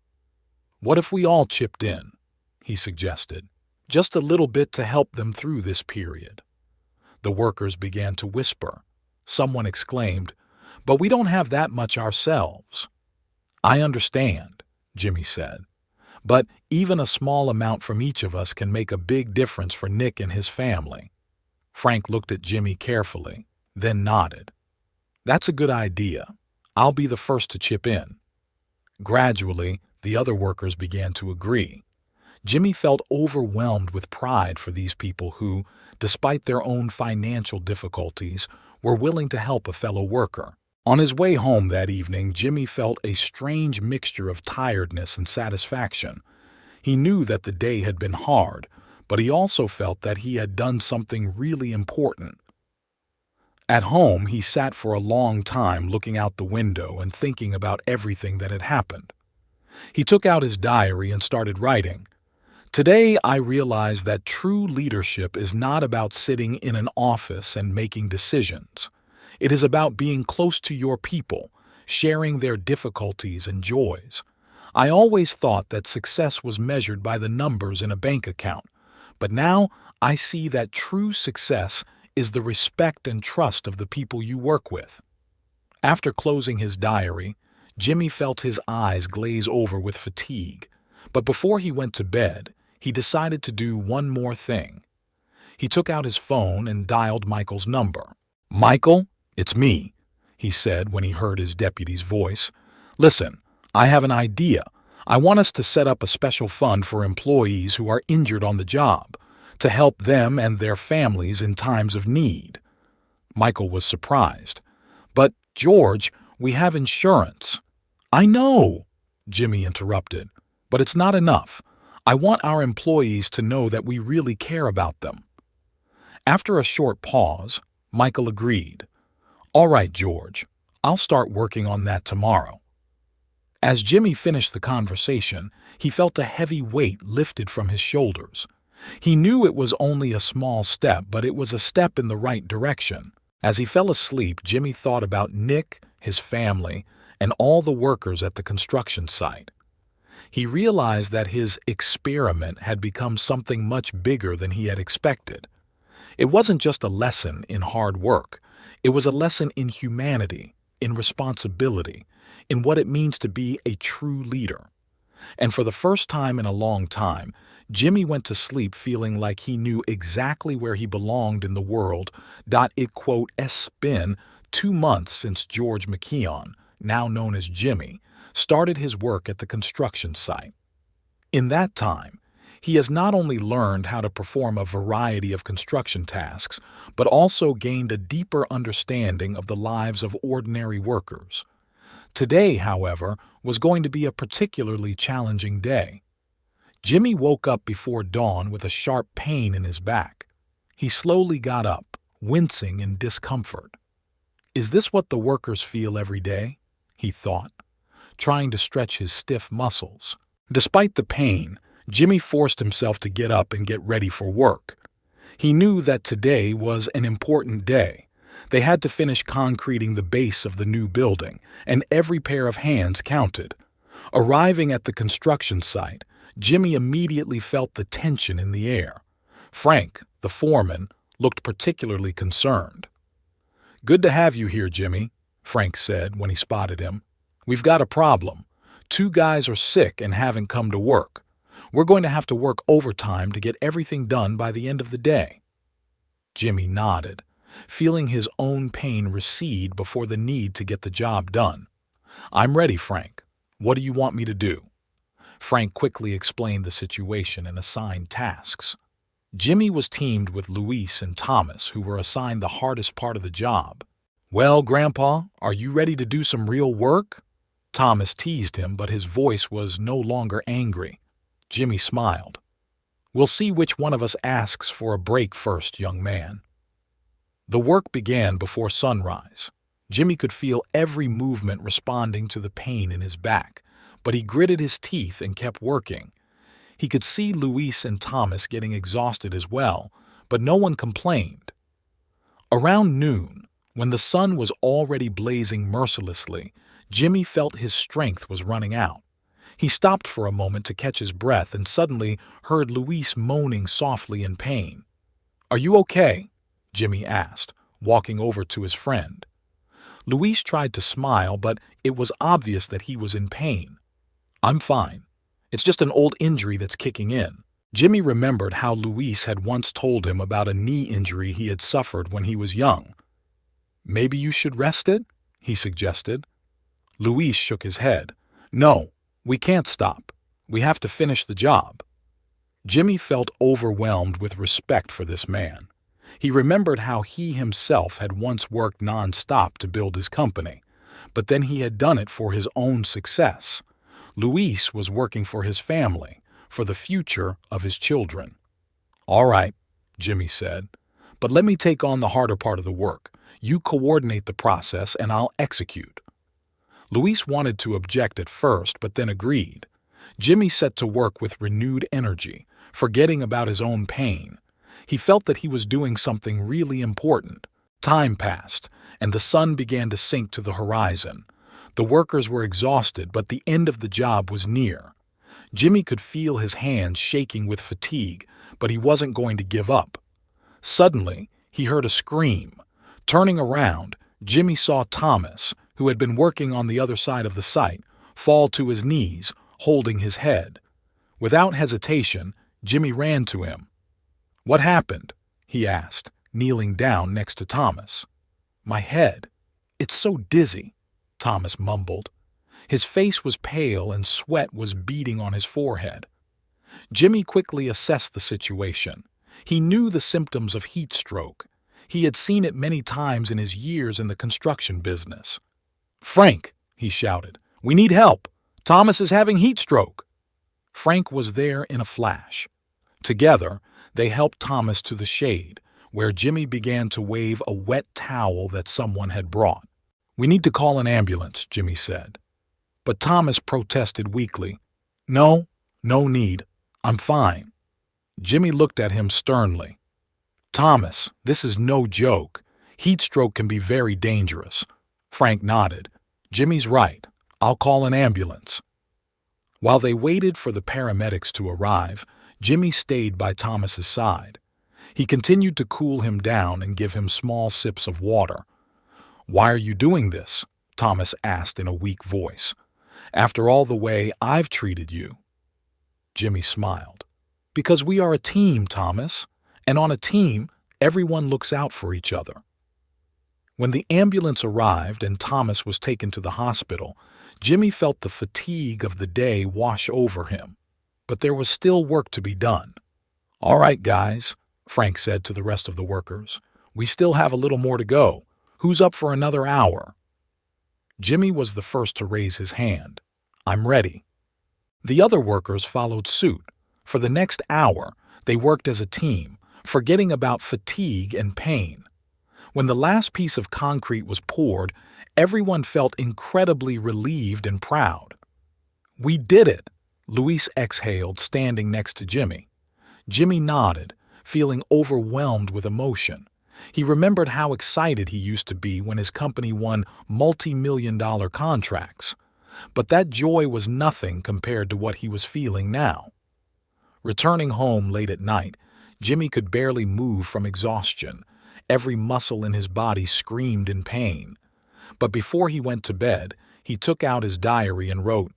"What if we all chipped in?" he suggested. "Just a little bit to help them through this period." The workers began to whisper. Someone exclaimed, "But we don't have that much ourselves." "I understand," Jimmy said. "But even a small amount from each of us can make a big difference for Nick and his family." Frank looked at Jimmy carefully, then nodded. "That's a good idea. I'll be the first to chip in." Gradually, the other workers began to agree. Jimmy felt overwhelmed with pride for these people who, despite their own financial difficulties, were willing to help a fellow worker. On his way home that evening, Jimmy felt a strange mixture of tiredness and satisfaction. He knew that the day had been hard, but he also felt that he had done something really important. At home, he sat for a long time looking out the window and thinking about everything that had happened. He took out his diary and started writing. "Today I realized that true leadership is not about sitting in an office and making decisions. It is about being close to your people, sharing their difficulties and joys. I always thought that success was measured by the numbers in a bank account, but now I see that true success is the respect and trust of the people you work with." After closing his diary, Jimmy felt his eyes glaze over with fatigue, but before he went to bed, he decided to do one more thing. He took out his phone and dialed Michael's number. "Michael, it's me," he said when he heard his deputy's voice. "Listen, I have an idea. I want us to set up a special fund for employees who are injured on the job, to help them and their families in times of need." Michael was surprised. "But, George, we have insurance." "I know," Jimmy interrupted, "but it's not enough. I want our employees to know that we really care about them." After a short pause, Michael agreed. "All right, George, I'll start working on that tomorrow." As Jimmy finished the conversation, he felt a heavy weight lifted from his shoulders. He knew it was only a small step, but it was a step in the right direction. As he fell asleep, Jimmy thought about Nick, his family, and all the workers at the construction site. He realized that his experiment had become something much bigger than he had expected. It wasn't just a lesson in hard work. It was a lesson in humanity, in responsibility, in what it means to be a true leader. And for the first time in a long time, Jimmy went to sleep feeling like he knew exactly where he belonged in the world. It's been 2 months since George McKeon, now known as Jimmy, started his work at the construction site. In that time, he has not only learned how to perform a variety of construction tasks, but also gained a deeper understanding of the lives of ordinary workers. Today, however, was going to be a particularly challenging day. Jimmy woke up before dawn with a sharp pain in his back. He slowly got up, wincing in discomfort. Is this what the workers feel every day? He thought, trying to stretch his stiff muscles. Despite the pain, Jimmy forced himself to get up and get ready for work. He knew that today was an important day. They had to finish concreting the base of the new building, and every pair of hands counted. Arriving at the construction site, Jimmy immediately felt the tension in the air. Frank, the foreman, looked particularly concerned. "Good to have you here, Jimmy," Frank said when he spotted him. "We've got a problem. 2 guys are sick and haven't come to work. We're going to have to work overtime to get everything done by the end of the day." Jimmy nodded, feeling his own pain recede before the need to get the job done. "I'm ready, Frank. What do you want me to do?" Frank quickly explained the situation and assigned tasks. Jimmy was teamed with Luis and Thomas, who were assigned the hardest part of the job. "Well, Grandpa, are you ready to do some real work?" Thomas teased him, but his voice was no longer angry. Jimmy smiled. "We'll see which one of us asks for a break first, young man." The work began before sunrise. Jimmy could feel every movement responding to the pain in his back, but he gritted his teeth and kept working. He could see Luis and Thomas getting exhausted as well, but no one complained. Around noon, when the sun was already blazing mercilessly, Jimmy felt his strength was running out. He stopped for a moment to catch his breath and suddenly heard Luis moaning softly in pain. "Are you okay?" Jimmy asked, walking over to his friend. Luis tried to smile, but it was obvious that he was in pain. "I'm fine. It's just an old injury that's kicking in." Jimmy remembered how Luis had once told him about a knee injury he had suffered when he was young. "Maybe you should rest it?" he suggested. Luis shook his head. "No, we can't stop. We have to finish the job." Jimmy felt overwhelmed with respect for this man. He remembered how he himself had once worked non-stop to build his company, but then he had done it for his own success. Luis was working for his family, for the future of his children. "All right," Jimmy said, "but let me take on the harder part of the work. You coordinate the process and I'll execute." Luis wanted to object at first, but then agreed. Jimmy set to work with renewed energy, forgetting about his own pain. He felt that he was doing something really important. Time passed, and the sun began to sink to the horizon. The workers were exhausted, but the end of the job was near. Jimmy could feel his hands shaking with fatigue, but he wasn't going to give up. Suddenly, he heard a scream. Turning around, Jimmy saw Thomas, who had been working on the other side of the site, fall to his knees, holding his head. Without hesitation, Jimmy ran to him. "What happened?" he asked, kneeling down next to Thomas. "My head. It's so dizzy," Thomas mumbled. His face was pale and sweat was beading on his forehead. Jimmy quickly assessed the situation. He knew the symptoms of heat stroke. He had seen it many times in his years in the construction business. "Frank," he shouted, "we need help. Thomas is having heat stroke." Frank was there in a flash. Together, they helped Thomas to the shade, where Jimmy began to wave a wet towel that someone had brought. "We need to call an ambulance," Jimmy said. But Thomas protested weakly. No need. I'm fine." Jimmy looked at him sternly. "Thomas, this is no joke. Heat stroke can be very dangerous." Frank nodded. "Jimmy's right. I'll call an ambulance." While they waited for the paramedics to arrive, Jimmy stayed by Thomas's side. He continued to cool him down and give him small sips of water. "Why are you doing this?" Thomas asked in a weak voice. after all the way I've treated you." Jimmy smiled. "Because we are a team, Thomas, and on a team, everyone looks out for each other." When the ambulance arrived and Thomas was taken to the hospital, Jimmy felt the fatigue of the day wash over him. But there was still work to be done. "All right, guys," Frank said to the rest of the workers. "We still have a little more to go. Who's up for another hour?" Jimmy was the first to raise his hand. "I'm ready." The other workers followed suit. For the next hour, they worked as a team, forgetting about fatigue and pain. When the last piece of concrete was poured, everyone felt incredibly relieved and proud. "We did it," Luis exhaled, standing next to Jimmy. Jimmy nodded, feeling overwhelmed with emotion. He remembered how excited he used to be when his company won multi-million-dollar contracts. But that joy was nothing compared to what he was feeling now. Returning home late at night, Jimmy could barely move from exhaustion. Every muscle in his body screamed in pain. But before he went to bed, he took out his diary and wrote,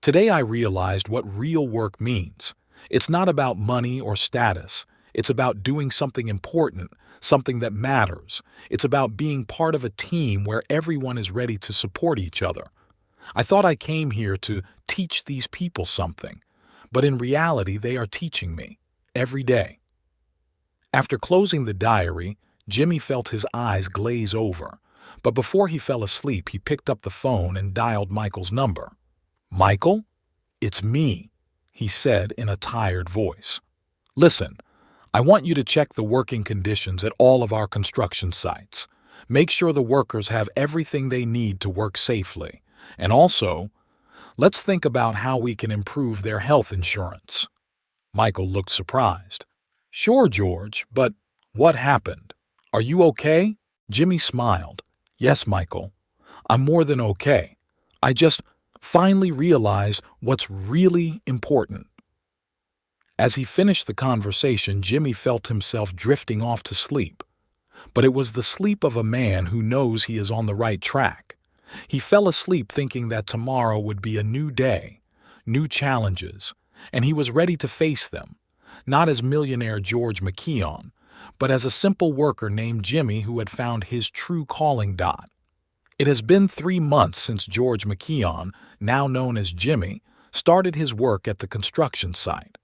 "Today I realized what real work means. It's not about money or status. It's about doing something important, something that matters. It's about being part of a team where everyone is ready to support each other. I thought I came here to teach these people something, but in reality they are teaching me, every day." After closing the diary, Jimmy felt his eyes glaze over, but before he fell asleep he picked up the phone and dialed Michael's number. "Michael? It's me," he said in a tired voice. "Listen, I want you to check the working conditions at all of our construction sites. Make sure the workers have everything they need to work safely. And also, let's think about how we can improve their health insurance." Michael looked surprised. "Sure, George, but what happened? Are you okay?" Jimmy smiled. "Yes, Michael. I'm more than okay. I just finally realized what's really important." As he finished the conversation, Jimmy felt himself drifting off to sleep. But it was the sleep of a man who knows he is on the right track. He fell asleep thinking that tomorrow would be a new day, new challenges, and he was ready to face them, not as millionaire George McKeon, but as a simple worker named Jimmy who had found his true calling. It has been 3 months since George McKeon, now known as Jimmy, started his work at the construction site.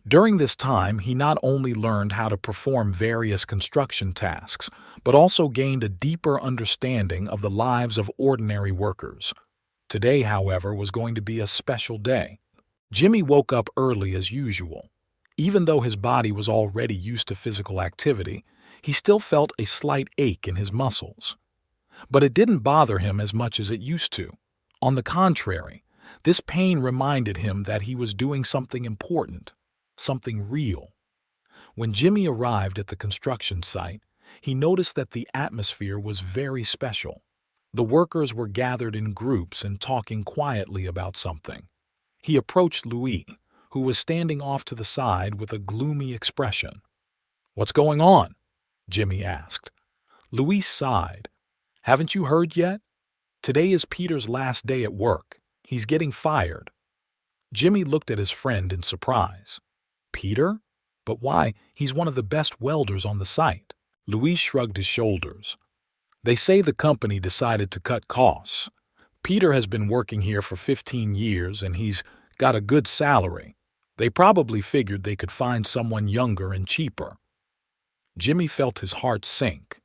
During this time, he not only learned how to perform various construction tasks, but also gained a deeper understanding of the lives of ordinary workers. Today, however, was going to be a special day. Jimmy woke up early as usual. Even though his body was already used to physical activity, he still felt a slight ache in his muscles. But it didn't bother him as much as it used to. On the contrary, this pain reminded him that he was doing something important, something real. When Jimmy arrived at the construction site, he noticed that the atmosphere was very special. The workers were gathered in groups and talking quietly about something. He approached Louis, who was standing off to the side with a gloomy expression. "What's going on?" Jimmy asked. Louis sighed. "Haven't you heard yet? Today is Peter's last day at work. He's getting fired." Jimmy looked at his friend in surprise. "Peter? But why? He's one of the best welders on the site." Louis shrugged his shoulders. "They say the company decided to cut costs. Peter has been working here for 15 years and he's got a good salary. They probably figured they could find someone younger and cheaper." Jimmy felt his heart sink.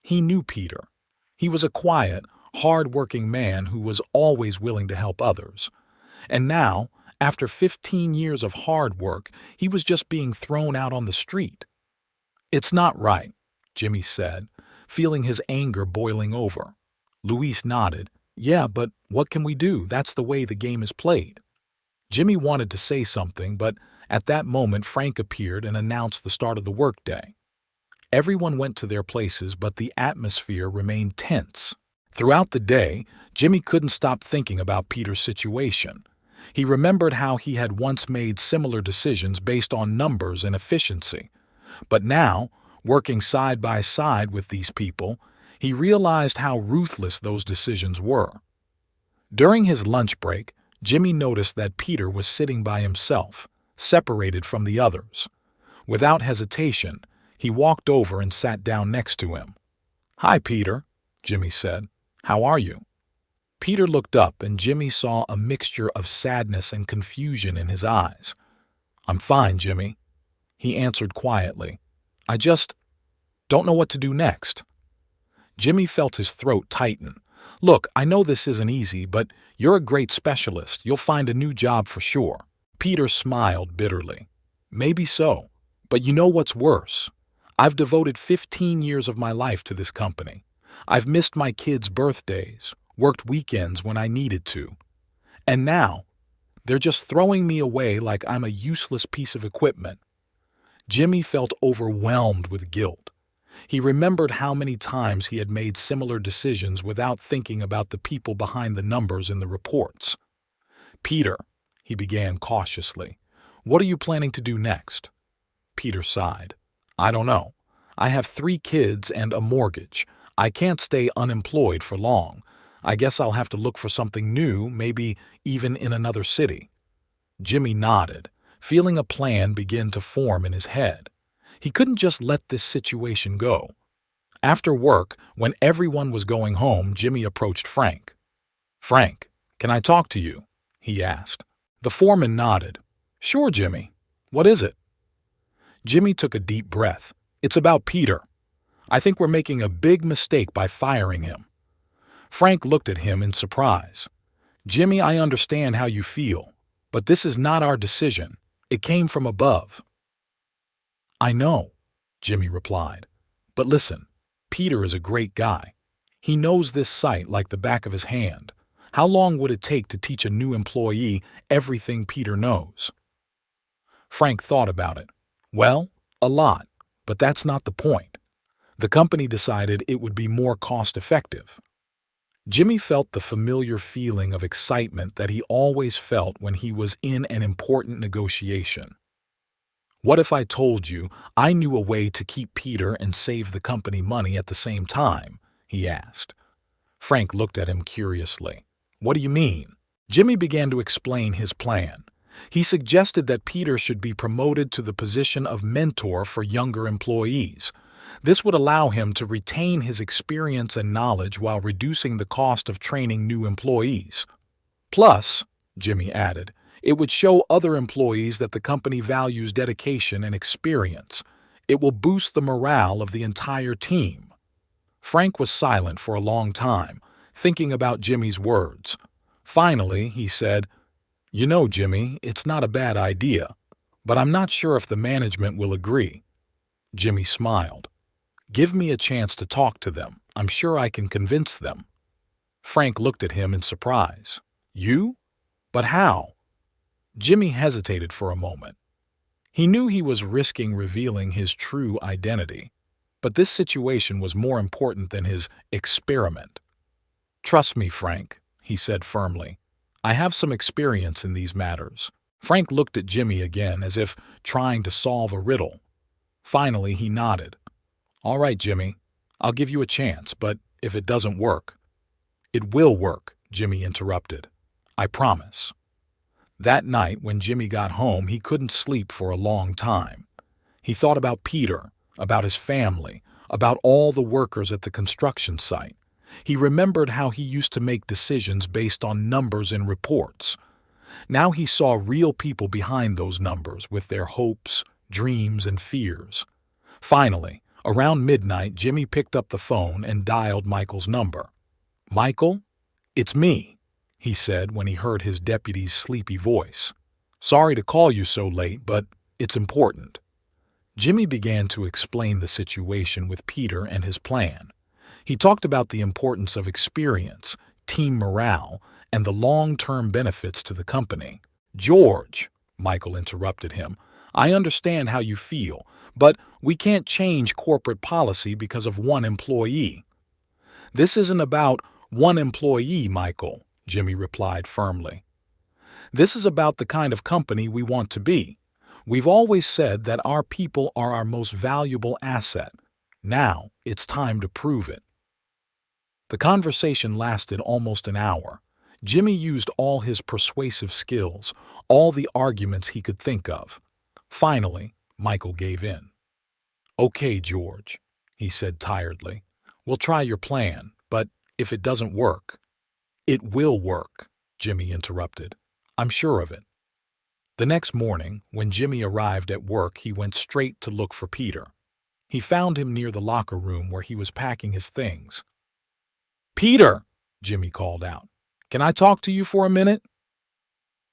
He knew Peter. He was a quiet, hard-working man who was always willing to help others. And now, after 15 years of hard work, he was just being thrown out on the street. "It's not right," Jimmy said, feeling his anger boiling over. Luis nodded. "Yeah, but what can we do? That's the way the game is played." Jimmy wanted to say something, but at that moment Frank appeared and announced the start of the workday. Everyone went to their places, but the atmosphere remained tense. Throughout the day, Jimmy couldn't stop thinking about Peter's situation. He remembered how he had once made similar decisions based on numbers and efficiency. But now, working side by side with these people, he realized how ruthless those decisions were. During his lunch break, Jimmy noticed that Peter was sitting by himself, separated from the others. Without hesitation, he walked over and sat down next to him. "Hi, Peter," Jimmy said. "How are you?" Peter looked up and Jimmy saw a mixture of sadness and confusion in his eyes. "I'm fine, Jimmy," he answered quietly. "I just don't know what to do next." Jimmy felt his throat tighten. "Look, I know this isn't easy, but you're a great specialist. You'll find a new job for sure." Peter smiled bitterly. "Maybe so, but you know what's worse? I've devoted 15 years of my life to this company. I've missed my kids' birthdays, worked weekends when I needed to. And now, they're just throwing me away like I'm a useless piece of equipment." Jimmy felt overwhelmed with guilt. He remembered how many times he had made similar decisions without thinking about the people behind the numbers in the reports. "Peter," he began cautiously, "what are you planning to do next?" Peter sighed. "I don't know. I have 3 kids and a mortgage. I can't stay unemployed for long. I guess I'll have to look for something new, maybe even in another city." Jimmy nodded, feeling a plan begin to form in his head. He couldn't just let this situation go. After work, when everyone was going home, Jimmy approached Frank. "Frank, can I talk to you?" he asked. The foreman nodded. "Sure, Jimmy. What is it?" Jimmy took a deep breath. "It's about Peter. I think we're making a big mistake by firing him." Frank looked at him in surprise. "Jimmy, I understand how you feel, but this is not our decision. It came from above." "I know," Jimmy replied. "But listen, Peter is a great guy. He knows this site like the back of his hand. How long would it take to teach a new employee everything Peter knows?" Frank thought about it. "Well, a lot, but that's not the point. The company decided it would be more cost-effective." Jimmy felt the familiar feeling of excitement that he always felt when he was in an important negotiation. "What if I told you I knew a way to keep Peter and save the company money at the same time?" he asked. Frank looked at him curiously. "What do you mean?" Jimmy began to explain his plan. He suggested that Peter should be promoted to the position of mentor for younger employees. This would allow him to retain his experience and knowledge while reducing the cost of training new employees. Plus, Jimmy added, it would show other employees that the company values dedication and experience. It will boost the morale of the entire team. Frank was silent for a long time, thinking about Jimmy's words. Finally, he said, "You know, Jimmy, it's not a bad idea, but I'm not sure if the management will agree." Jimmy smiled. "Give me a chance to talk to them. I'm sure I can convince them." Frank looked at him in surprise. "You? But how?" Jimmy hesitated for a moment. He knew he was risking revealing his true identity, but this situation was more important than his experiment. "Trust me, Frank," he said firmly. "I have some experience in these matters." Frank looked at Jimmy again as if trying to solve a riddle. Finally, he nodded. "All right, Jimmy, I'll give you a chance, but if it doesn't work—" "It will work," Jimmy interrupted. "I promise." That night, when Jimmy got home, he couldn't sleep for a long time. He thought about Peter, about his family, about all the workers at the construction site. He remembered how he used to make decisions based on numbers and reports. Now he saw real people behind those numbers with their hopes, dreams, and fears. Finally, around midnight, Jimmy picked up the phone and dialed Michael's number. "Michael, it's me," he said when he heard his deputy's sleepy voice. "Sorry to call you so late, but it's important." Jimmy began to explain the situation with Peter and his plan. He talked about the importance of experience, team morale, and the long-term benefits to the company. "George," Michael interrupted him, "I understand how you feel, but we can't change corporate policy because of one employee." "This isn't about one employee, Michael," Jimmy replied firmly. "This is about the kind of company we want to be. We've always said that our people are our most valuable asset. Now it's time to prove it." The conversation lasted almost an hour. Jimmy used all his persuasive skills, all the arguments he could think of. Finally, Michael gave in. "Okay, George," he said tiredly. "We'll try your plan, but if it doesn't work—" "It will work," Jimmy interrupted. "I'm sure of it." The next morning, when Jimmy arrived at work, he went straight to look for Peter. He found him near the locker room where he was packing his things. "Peter!" Jimmy called out. "Can I talk to you for a minute?"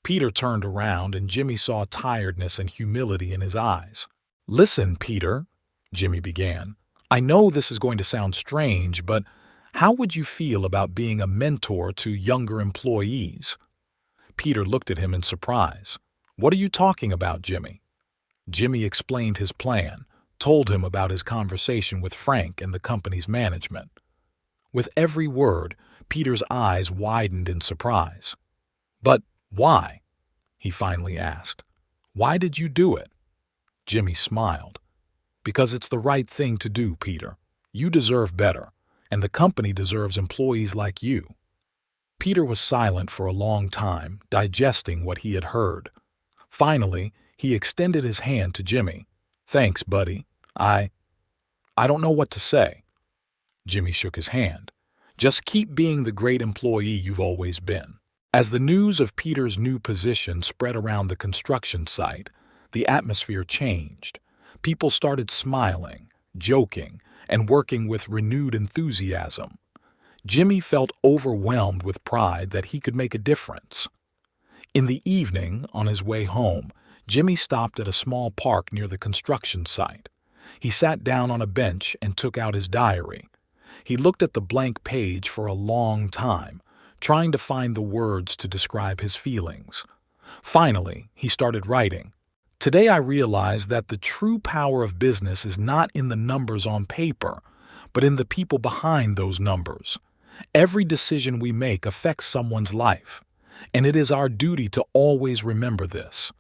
Peter turned around and Jimmy saw tiredness and humility in his eyes. "Listen, Peter," Jimmy began. "I know this is going to sound strange, but how would you feel about being a mentor to younger employees?" Peter looked at him in surprise. "What are you talking about, Jimmy?" Jimmy explained his plan, told him about his conversation with Frank and the company's management. With every word, Peter's eyes widened in surprise. "But why?" he finally asked. "Why did you do it?" Jimmy smiled. "Because it's the right thing to do, Peter. You deserve better, and the company deserves employees like you." Peter was silent for a long time, digesting what he had heard. Finally, he extended his hand to Jimmy. "Thanks, buddy. I don't know what to say." Jimmy shook his hand. "Just keep being the great employee you've always been." As the news of Peter's new position spread around the construction site, the atmosphere changed. People started smiling, joking, and working with renewed enthusiasm. Jimmy felt overwhelmed with pride that he could make a difference. In the evening, on his way home, Jimmy stopped at a small park near the construction site. He sat down on a bench and took out his diary. He looked at the blank page for a long time, trying to find the words to describe his feelings. Finally, he started writing. "Today I realized that the true power of business is not in the numbers on paper, but in the people behind those numbers. Every decision we make affects someone's life, and it is our duty to always remember this.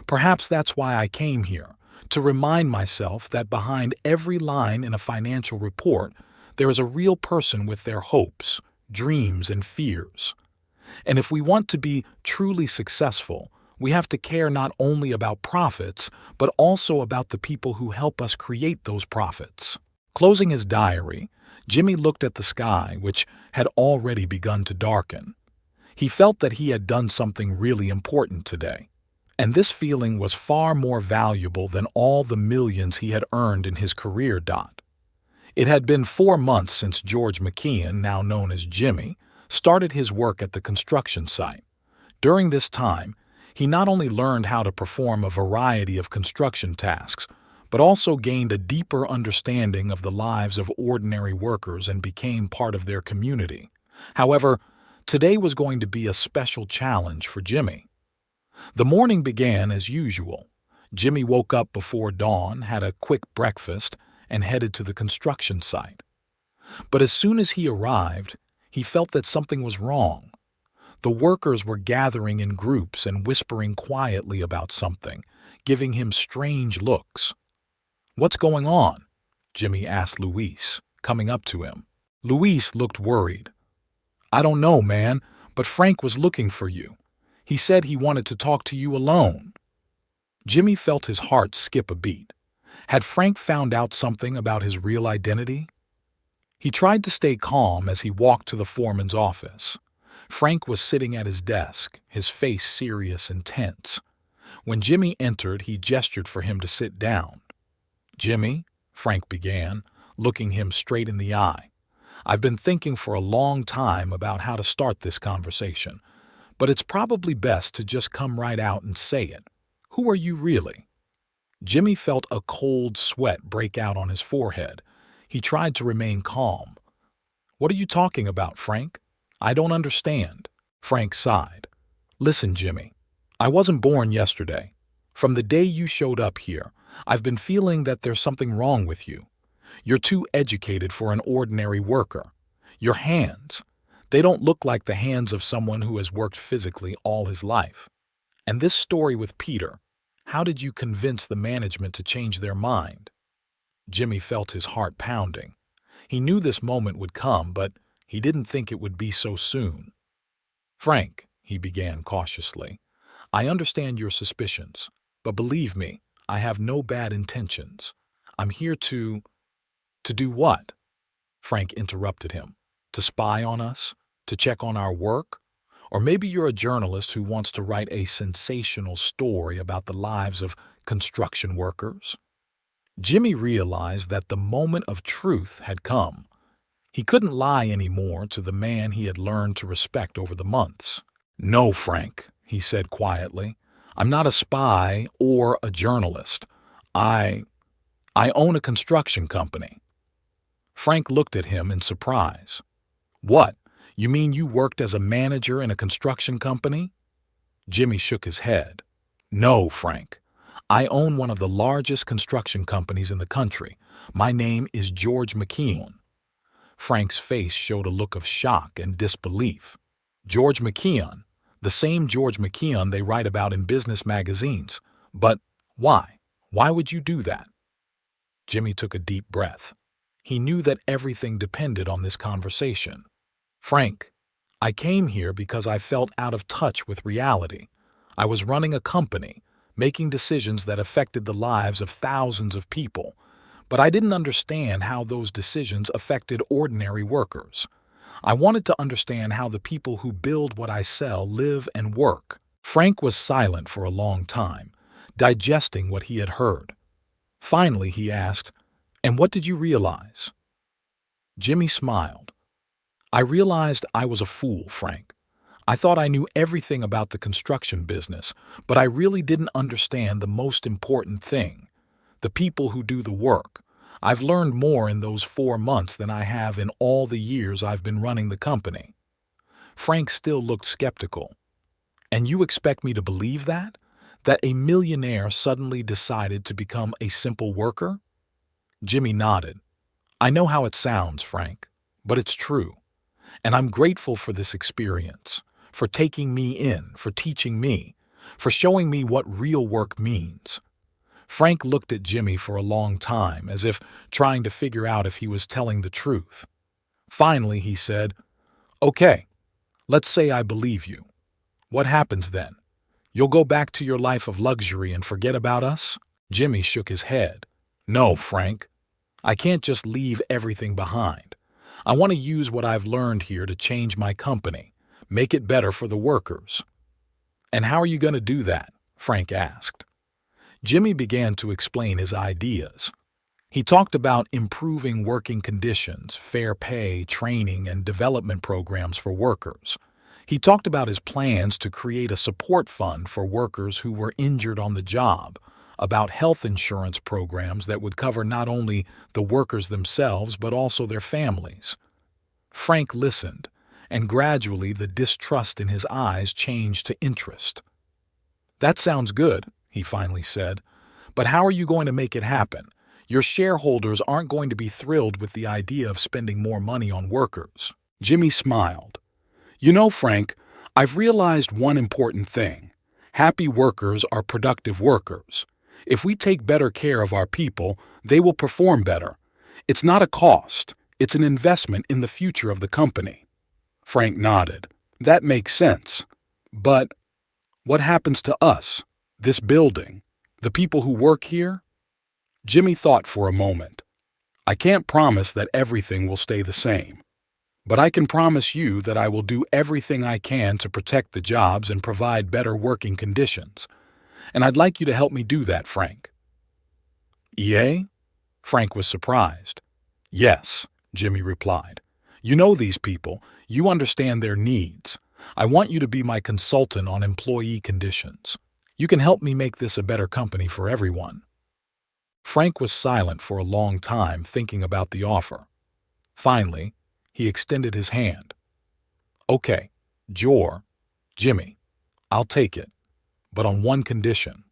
Perhaps that's why I came here, to remind myself that behind every line in a financial report, there is a real person with their hopes, dreams, and fears. And if we want to be truly successful, we have to care not only about profits, but also about the people who help us create those profits." Closing his diary, Jimmy looked at the sky, which had already begun to darken. He felt that he had done something really important today, and this feeling was far more valuable than all the millions he had earned in his career. It had been 4 months since George McKeon, now known as Jimmy, started his work at the construction site. During this time, he not only learned how to perform a variety of construction tasks, but also gained a deeper understanding of the lives of ordinary workers and became part of their community. However, today was going to be a special challenge for Jimmy. The morning began as usual. Jimmy woke up before dawn, had a quick breakfast, and headed to the construction site. But as soon as he arrived, he felt that something was wrong. The workers were gathering in groups and whispering quietly about something, giving him strange looks. "What's going on?" Jimmy asked Luis, coming up to him. Luis looked worried. "I don't know, man, but Frank was looking for you. He said he wanted to talk to you alone." Jimmy felt his heart skip a beat. Had Frank found out something about his real identity? He tried to stay calm as he walked to the foreman's office. Frank was sitting at his desk, his face serious and tense. When Jimmy entered, he gestured for him to sit down. "Jimmy," Frank began, looking him straight in the eye, "I've been thinking for a long time about how to start this conversation, but it's probably best to just come right out and say it. Who are you really?" Jimmy felt a cold sweat break out on his forehead. He tried to remain calm. "What are you talking about, Frank? I don't understand." Frank sighed. "Listen, Jimmy, I wasn't born yesterday. From the day you showed up here, I've been feeling that there's something wrong with you. You're too educated for an ordinary worker. Your hands, they don't look like the hands of someone who has worked physically all his life. And this story with Peter, how did you convince the management to change their mind?" Jimmy felt his heart pounding. He knew this moment would come, but he didn't think it would be so soon. "Frank," he began cautiously, "I understand your suspicions, but believe me, I have no bad intentions. I'm here to do what?" Frank interrupted him. "To spy on us? To check on our work? Or maybe you're a journalist who wants to write a sensational story about the lives of construction workers?" Jimmy realized that the moment of truth had come. He couldn't lie anymore to the man he had learned to respect over the months. "No, Frank," he said quietly. "I'm not a spy or a journalist. I I own a construction company." Frank looked at him in surprise. "What? You mean you worked as a manager in a construction company?" Jimmy shook his head. "No, Frank. I own one of the largest construction companies in the country. My name is George McKeown." Frank's face showed a look of shock and disbelief. "George McKeown? The same George McKeown they write about in business magazines. But why? Why would you do that?" Jimmy took a deep breath. He knew that everything depended on this conversation. "Frank, I came here because I felt out of touch with reality. I was running a company, making decisions that affected the lives of thousands of people, but I didn't understand how those decisions affected ordinary workers. I wanted to understand how the people who build what I sell live and work." Frank was silent for a long time, digesting what he had heard. Finally, he asked, "And what did you realize?" Jimmy smiled. "I realized I was a fool, Frank. I thought I knew everything about the construction business, but I really didn't understand the most important thing: the people who do the work. I've learned more in those 4 months than I have in all the years I've been running the company." Frank still looked skeptical. "And you expect me to believe that? That a millionaire suddenly decided to become a simple worker?" Jimmy nodded. "I know how it sounds, Frank, but it's true. And I'm grateful for this experience, for taking me in, for teaching me, for showing me what real work means." Frank looked at Jimmy for a long time, as if trying to figure out if he was telling the truth. Finally, he said, "Okay, let's say I believe you. What happens then? You'll go back to your life of luxury and forget about us?" Jimmy shook his head. "No, Frank. I can't just leave everything behind. I want to use what I've learned here to change my company, make it better for the workers." "And how are you going to do that?" Frank asked. Jimmy began to explain his ideas. He talked about improving working conditions, fair pay, training, and development programs for workers. He talked about his plans to create a support fund for workers who were injured on the job, about health insurance programs that would cover not only the workers themselves but also their families. Frank listened, and gradually the distrust in his eyes changed to interest. "That sounds good," he finally said, "but how are you going to make it happen? Your shareholders aren't going to be thrilled with the idea of spending more money on workers." Jimmy smiled. "You know, Frank, I've realized one important thing. Happy workers are productive workers. If we take better care of our people, they will perform better. It's not a cost, it's an investment in the future of the company." Frank nodded. "That makes sense. But what happens to us, this building, the people who work here?" Jimmy thought for a moment. "I can't promise that everything will stay the same. But I can promise you that I will do everything I can to protect the jobs and provide better working conditions. And I'd like you to help me do that, Frank." "Yea?" Frank was surprised. "Yes," Jimmy replied. "You know these people. You understand their needs. I want you to be my consultant on employee conditions. You can help me make this a better company for everyone." Frank was silent for a long time, thinking about the offer. Finally, he extended his hand. "Okay, Jimmy, I'll take it, but on one condition."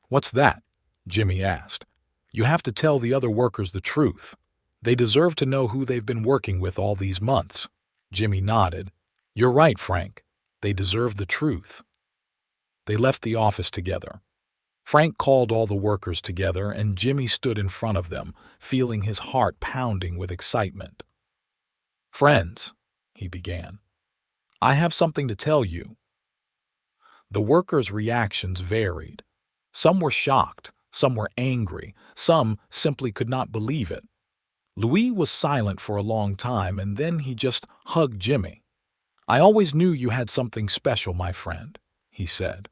"What's that?" Jimmy asked. "You have to tell the other workers the truth. They deserve to know who they've been working with all these months." Jimmy nodded. "You're right, Frank. They deserve the truth." They left the office together. Frank called all the workers together, and Jimmy stood in front of them, feeling his heart pounding with excitement. "Friends," he began, I have something to tell you. The workers' reactions varied. Some were shocked, some were angry, some simply could not believe it. Louis was silent for a long time, and then he just hugged Jimmy. I always knew you had something special, my friend, he said.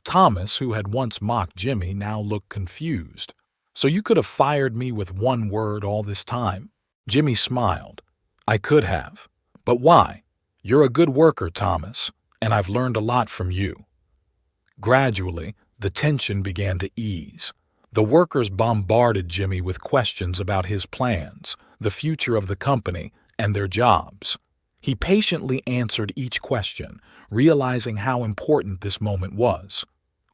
Thomas, who had once mocked Jimmy, now looked confused. So you could have fired me with one word all this time? Jimmy smiled. I could have. But why? You're a good worker, Thomas, and I've learned a lot from you. Gradually, the tension began to ease. The workers bombarded Jimmy with questions about his plans, the future of the company, and their jobs. He patiently answered each question, realizing how important this moment was.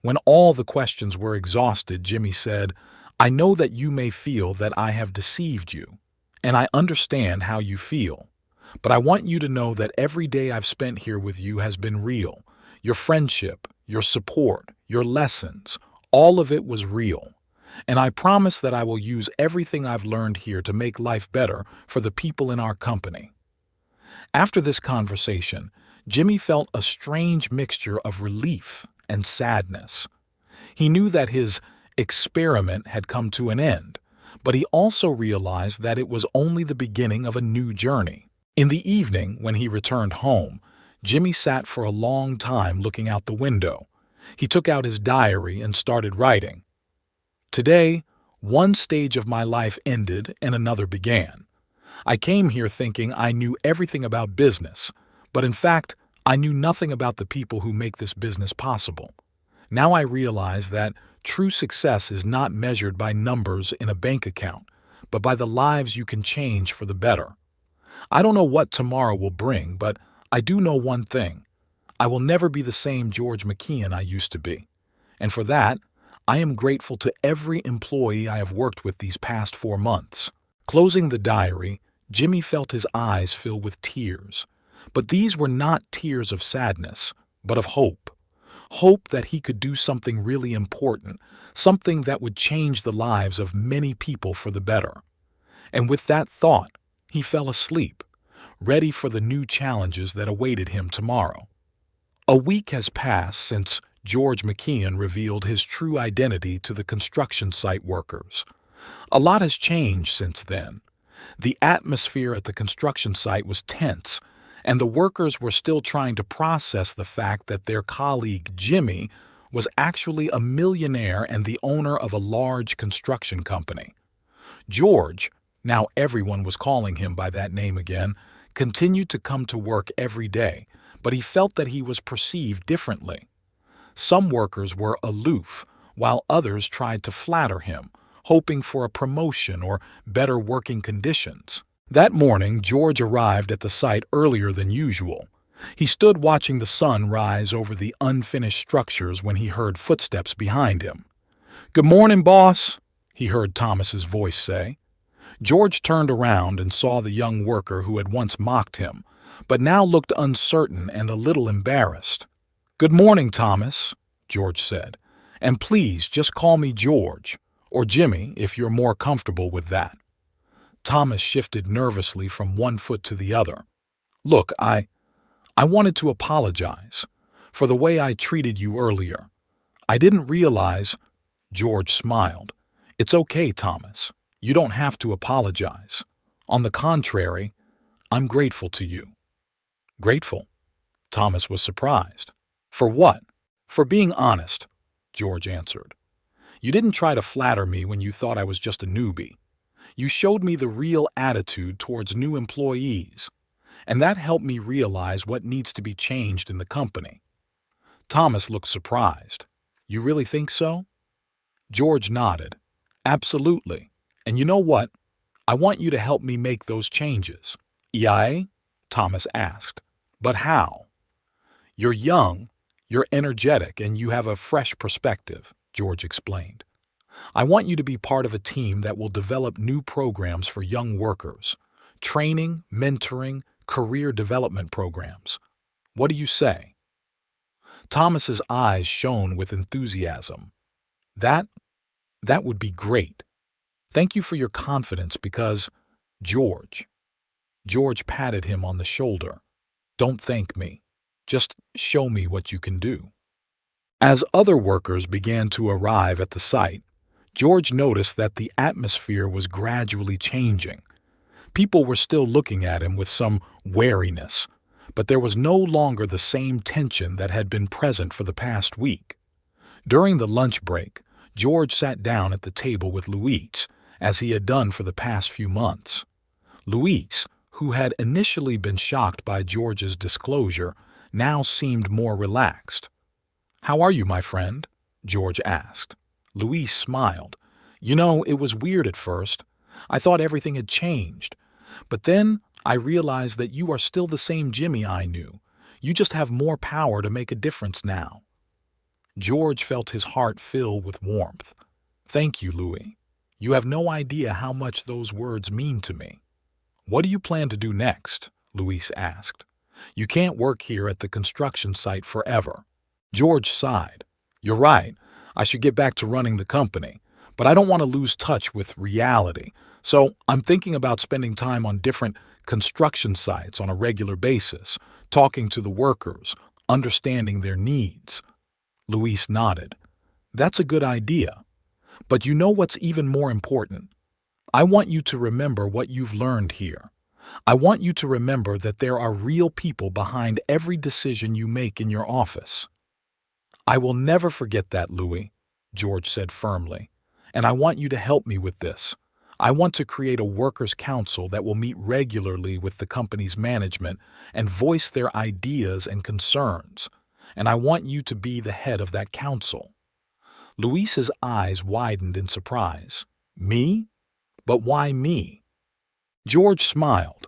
When all the questions were exhausted, Jimmy said, I know that you may feel that I have deceived you, and I understand how you feel. But I want you to know that every day I've spent here with you has been real. Your friendship, your support, your lessons, all of it was real. And I promise that I will use everything I've learned here to make life better for the people in our company. After this conversation, Jimmy felt a strange mixture of relief and sadness. He knew that his experiment had come to an end, but he also realized that it was only the beginning of a new journey. In the evening, when he returned home, Jimmy sat for a long time looking out the window. He took out his diary and started writing. Today, one stage of my life ended and another began. I came here thinking I knew everything about business, but in fact, I knew nothing about the people who make this business possible. Now I realize that true success is not measured by numbers in a bank account, but by the lives you can change for the better. I don't know what tomorrow will bring, but I do know one thing. I will never be the same George McKeon I used to be. And for that, I am grateful to every employee I have worked with these past 4 months. Closing the diary, Jimmy felt his eyes fill with tears. But these were not tears of sadness, but of hope. Hope that he could do something really important, something that would change the lives of many people for the better. And with that thought, he fell asleep, ready for the new challenges that awaited him tomorrow. A week has passed since George McKeon revealed his true identity to the construction site workers. A lot has changed since then. The atmosphere at the construction site was tense, and the workers were still trying to process the fact that their colleague Jimmy was actually a millionaire and the owner of a large construction company. George, now everyone was calling him by that name again, continued to come to work every day, but he felt that he was perceived differently. Some workers were aloof, while others tried to flatter him, hoping for a promotion or better working conditions. That morning, George arrived at the site earlier than usual. He stood watching the sun rise over the unfinished structures when he heard footsteps behind him. "Good morning, boss," he heard Thomas's voice say. George turned around and saw the young worker who had once mocked him, but now looked uncertain and a little embarrassed. "Good morning, Thomas," George said, "and please just call me George, or Jimmy if you're more comfortable with that." Thomas shifted nervously from one foot to the other. "Look, I wanted to apologize for the way I treated you earlier. I didn't realize—" George smiled. "It's okay, Thomas. You don't have to apologize. On the contrary, I'm grateful to you." "Grateful?" Thomas was surprised. "For what?" "For being honest," George answered. "You didn't try to flatter me when you thought I was just a newbie. You showed me the real attitude towards new employees, and that helped me realize what needs to be changed in the company." Thomas looked surprised. "You really think so?" George nodded. "Absolutely. And you know what? I want you to help me make those changes." "Yay?" Thomas asked. "But how?" "You're young, you're energetic, and you have a fresh perspective," George explained. "I want you to be part of a team that will develop new programs for young workers. Training, mentoring, career development programs. What do you say?" Thomas's eyes shone with enthusiasm. That would be great. Thank you for your confidence because, George." George patted him on the shoulder. Don't thank me. Just show me what you can do." As other workers began to arrive at the site, George noticed that the atmosphere was gradually changing. People were still looking at him with some wariness, but there was no longer the same tension that had been present for the past week. During the lunch break, George sat down at the table with Luis, as he had done for the past few months. Luis, who had initially been shocked by George's disclosure, now seemed more relaxed. "How are you, my friend?" George asked. Luis smiled. "You know, it was weird at first. I thought everything had changed. But then I realized that you are still the same Jimmy I knew. You just have more power to make a difference now." George felt his heart fill with warmth. "Thank you, Louis. You have no idea how much those words mean to me." "What do you plan to do next?" Luis asked. "You can't work here at the construction site forever." George sighed. "You're right. I should get back to running the company, but I don't want to lose touch with reality. So I'm thinking about spending time on different construction sites on a regular basis, talking to the workers, understanding their needs." Luis nodded. "That's a good idea. But you know what's even more important? I want you to remember what you've learned here. I want you to remember that there are real people behind every decision you make in your office." "I will never forget that, Louis," George said firmly. "And I want you to help me with this. I want to create a workers' council that will meet regularly with the company's management and voice their ideas and concerns. And I want you to be the head of that council." Luis's eyes widened in surprise. "Me? But why me?" George smiled.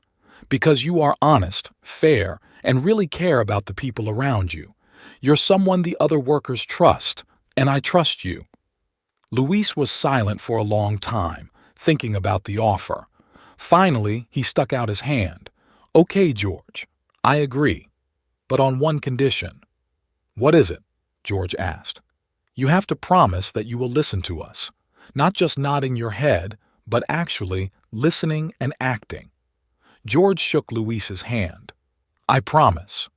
"Because you are honest, fair, and really care about the people around you. You're someone the other workers trust, and I trust you." Luis was silent for a long time, thinking about the offer. Finally, he stuck out his hand. "Okay, George, I agree, but on one condition." "What is it?" George asked. "You have to promise that you will listen to us, not just nodding your head, but actually listening and acting." George shook Luis's hand. "I promise."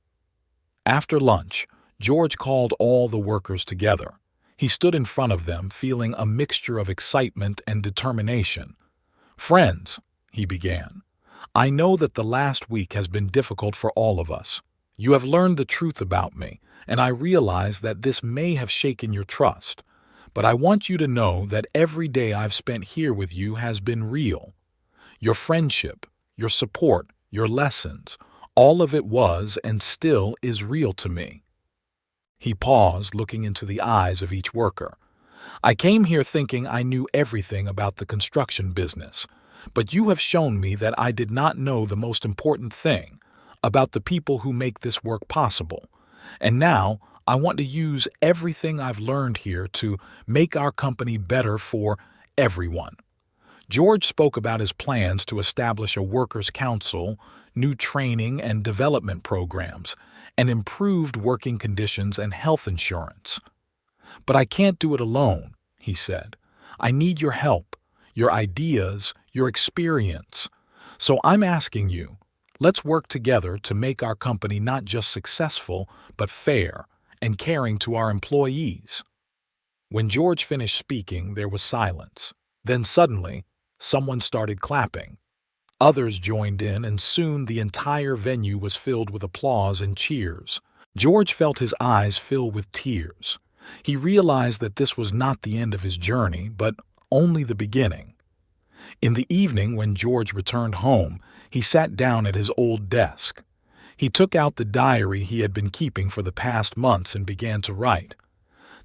After lunch, George called all the workers together. He stood in front of them, feeling a mixture of excitement and determination. "Friends," he began, "I know that the last week has been difficult for all of us. You have learned the truth about me, and I realize that this may have shaken your trust. But I want you to know that every day I've spent here with you has been real. Your friendship, your support, your lessons, all of it was and still is real to me." He paused, looking into the eyes of each worker. "I came here thinking I knew everything about the construction business, but you have shown me that I did not know the most important thing, about the people who make this work possible. And now I want to use everything I've learned here to make our company better for everyone." George spoke about his plans to establish a workers' council, new training and development programs, and improved working conditions and health insurance. "But I can't do it alone," he said. "I need your help, your ideas, your experience. So I'm asking you, let's work together to make our company not just successful, but fair and caring to our employees." When George finished speaking, there was silence. Then suddenly, someone started clapping. Others joined in, and soon the entire venue was filled with applause and cheers. George felt his eyes fill with tears. He realized that this was not the end of his journey, but only the beginning. In the evening, when George returned home, he sat down at his old desk. He took out the diary he had been keeping for the past months and began to write.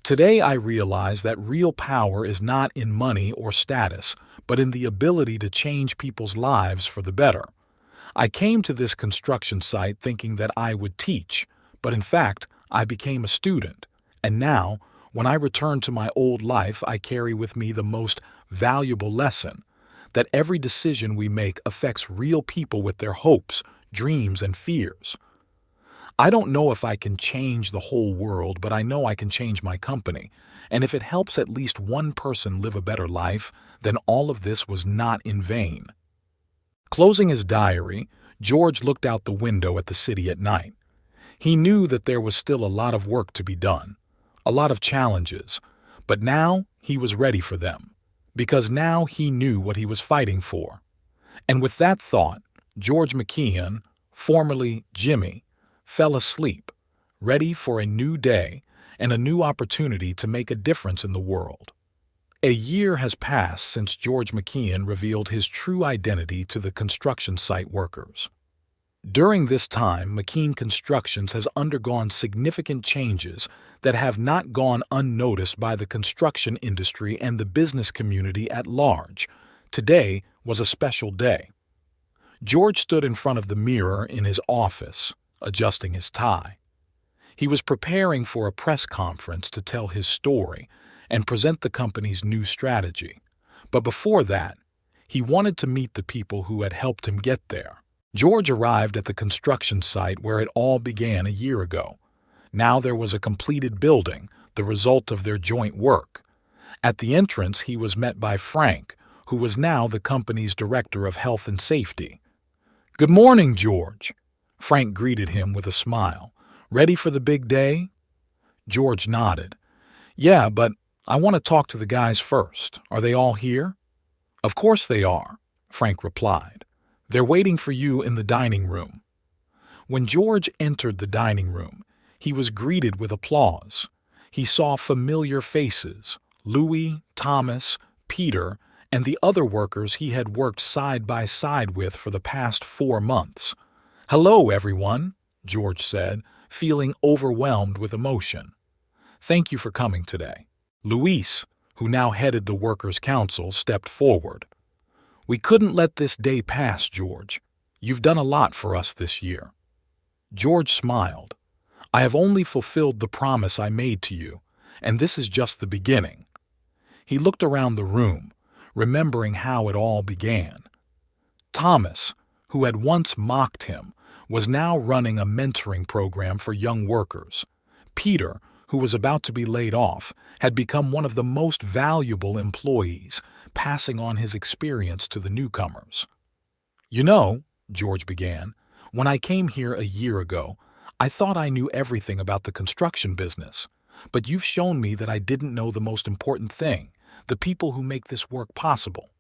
"Today I realize that real power is not in money or status, but in the ability to change people's lives for the better. I came to this construction site thinking that I would teach, but in fact, I became a student. And now, when I return to my old life, I carry with me the most valuable lesson, that every decision we make affects real people with their hopes, dreams, and fears. I don't know if I can change the whole world, but I know I can change my company. And if it helps at least one person live a better life, then all of this was not in vain." Closing his diary, George looked out the window at the city at night. He knew that there was still a lot of work to be done, a lot of challenges, but now he was ready for them, because now he knew what he was fighting for. And with that thought, George McKeon, formerly Jimmy, fell asleep, ready for a new day and a new opportunity to make a difference in the world. A year has passed since George McKeon revealed his true identity to the construction site workers. During this time, McKean Constructions has undergone significant changes that have not gone unnoticed by the construction industry and the business community at large. Today was a special day. George stood in front of the mirror in his office, adjusting his tie. He was preparing for a press conference to tell his story and present the company's new strategy. But before that, he wanted to meet the people who had helped him get there. George arrived at the construction site where it all began a year ago. Now there was a completed building, the result of their joint work. At the entrance, he was met by Frank, who was now the company's director of health and safety. "Good morning, George." Frank greeted him with a smile. "Ready for the big day?" George nodded. "Yeah, but I want to talk to the guys first. Are they all here?" "Of course they are," Frank replied. "They're waiting for you in the dining room." When George entered the dining room, he was greeted with applause. He saw familiar faces: Louis, Thomas, Peter, and the other workers he had worked side by side with for the past 4 months. "Hello, everyone," George said, feeling overwhelmed with emotion. "Thank you for coming today." Luis, who now headed the Workers' Council, stepped forward. "We couldn't let this day pass, George. You've done a lot for us this year." George smiled. "I have only fulfilled the promise I made to you, and this is just the beginning." He looked around the room, remembering how it all began. Thomas, who had once mocked him, was now running a mentoring program for young workers. Peter, who was about to be laid off, had become one of the most valuable employees, passing on his experience to the newcomers. "You know," George began, "when I came here a year ago, I thought I knew everything about the construction business. But you've shown me that I didn't know the most important thing, the people who make this work possible."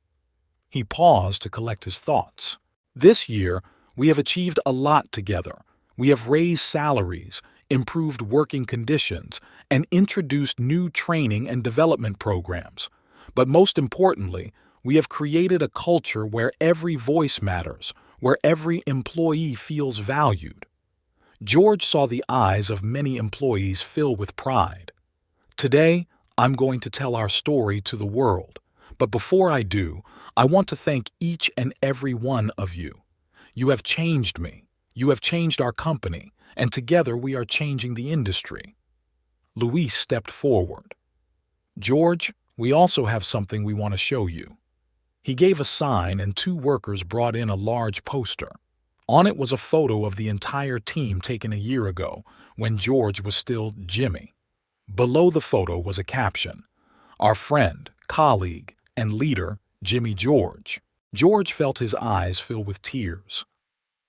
He paused to collect his thoughts. "This year, we have achieved a lot together. We have raised salaries, improved working conditions, and introduced new training and development programs. But most importantly, we have created a culture where every voice matters, where every employee feels valued." George saw the eyes of many employees fill with pride. "Today, I'm going to tell our story to the world. But before I do, I want to thank each and every one of you. You have changed me. You have changed our company, and together we are changing the industry." Luis stepped forward. "George, we also have something we want to show you." He gave a sign, and 2 workers brought in a large poster. On it was a photo of the entire team taken a year ago, when George was still Jimmy. Below the photo was a caption: "Our friend, colleague, and leader, Jimmy George." George felt his eyes fill with tears.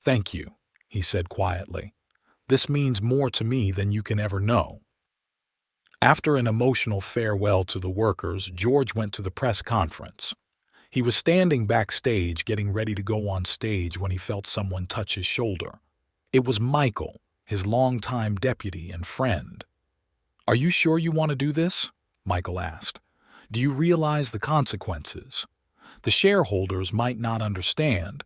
"Thank you," he said quietly. "This means more to me than you can ever know." After an emotional farewell to the workers, George went to the press conference. He was standing backstage getting ready to go on stage when he felt someone touch his shoulder. It was Michael, his longtime deputy and friend. "Are you sure you want to do this?" Michael asked. "Do you realize the consequences? The shareholders might not understand."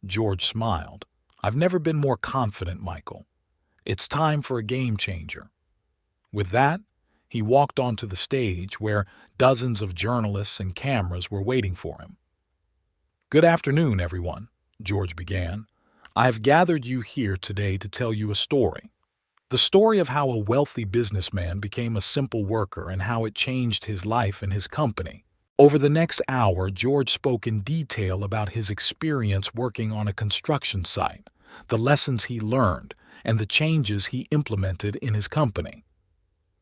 George smiled. "I've never been more confident, Michael. It's time for a game changer." With that, he walked onto the stage where dozens of journalists and cameras were waiting for him. "Good afternoon, everyone," George began. "I have gathered you here today to tell you a story. The story of how a wealthy businessman became a simple worker and how it changed his life and his company." Over the next hour, George spoke in detail about his experience working on a construction site, the lessons he learned, and the changes he implemented in his company.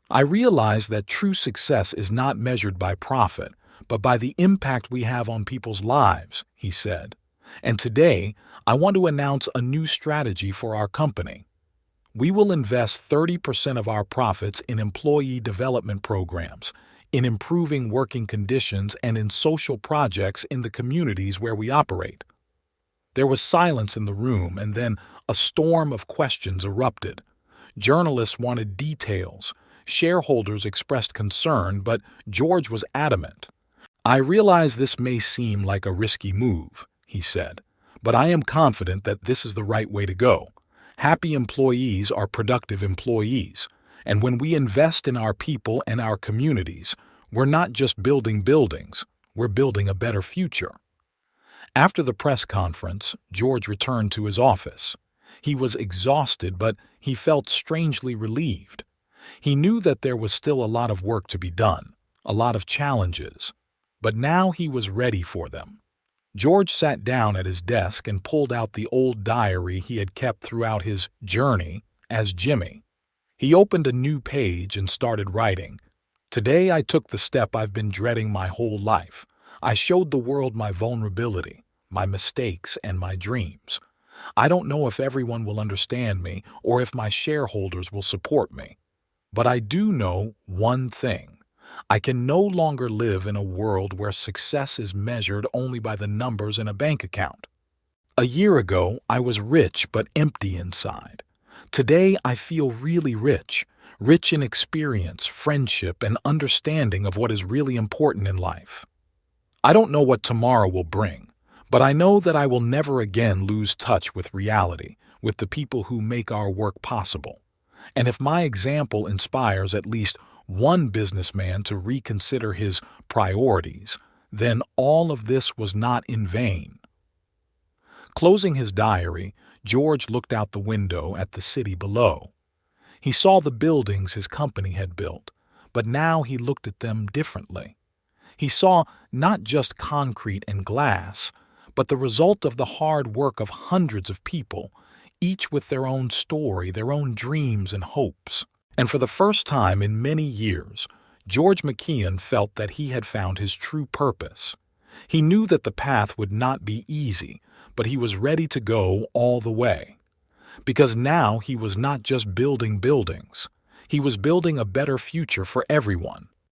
"I realize that true success is not measured by profit, but by the impact we have on people's lives," he said. And today, I want to announce a new strategy for our company. We will invest 30% of our profits in employee development programs, in improving working conditions, and in social projects in the communities where we operate. There was silence in the room, and then a storm of questions erupted. Journalists wanted details. Shareholders expressed concern, but George was adamant. "I realize this may seem like a risky move," he said, "but I am confident that this is the right way to go. Happy employees are productive employees, and when we invest in our people and our communities, we're not just building buildings, we're building a better future." After the press conference, George returned to his office. He was exhausted, but he felt strangely relieved. He knew that there was still a lot of work to be done, a lot of challenges, but now he was ready for them. George sat down at his desk and pulled out the old diary he had kept throughout his journey as Jimmy. He opened a new page and started writing. "Today I took the step I've been dreading my whole life. I showed the world my vulnerability, my mistakes, and my dreams. I don't know if everyone will understand me or if my shareholders will support me. But I do know one thing. I can no longer live in a world where success is measured only by the numbers in a bank account. A year ago, I was rich but empty inside. Today, I feel really rich, rich in experience, friendship, and understanding of what is really important in life. I don't know what tomorrow will bring, but I know that I will never again lose touch with reality, with the people who make our work possible. And if my example inspires at least one businessman to reconsider his priorities, then all of this was not in vain." Closing his diary, George looked out the window at the city below. He saw the buildings his company had built, but now he looked at them differently. He saw not just concrete and glass, but the result of the hard work of hundreds of people, each with their own story, their own dreams and hopes. And for the first time in many years, George McKeon felt that he had found his true purpose. He knew that the path would not be easy, but he was ready to go all the way. Because now he was not just building buildings. He was building a better future for everyone.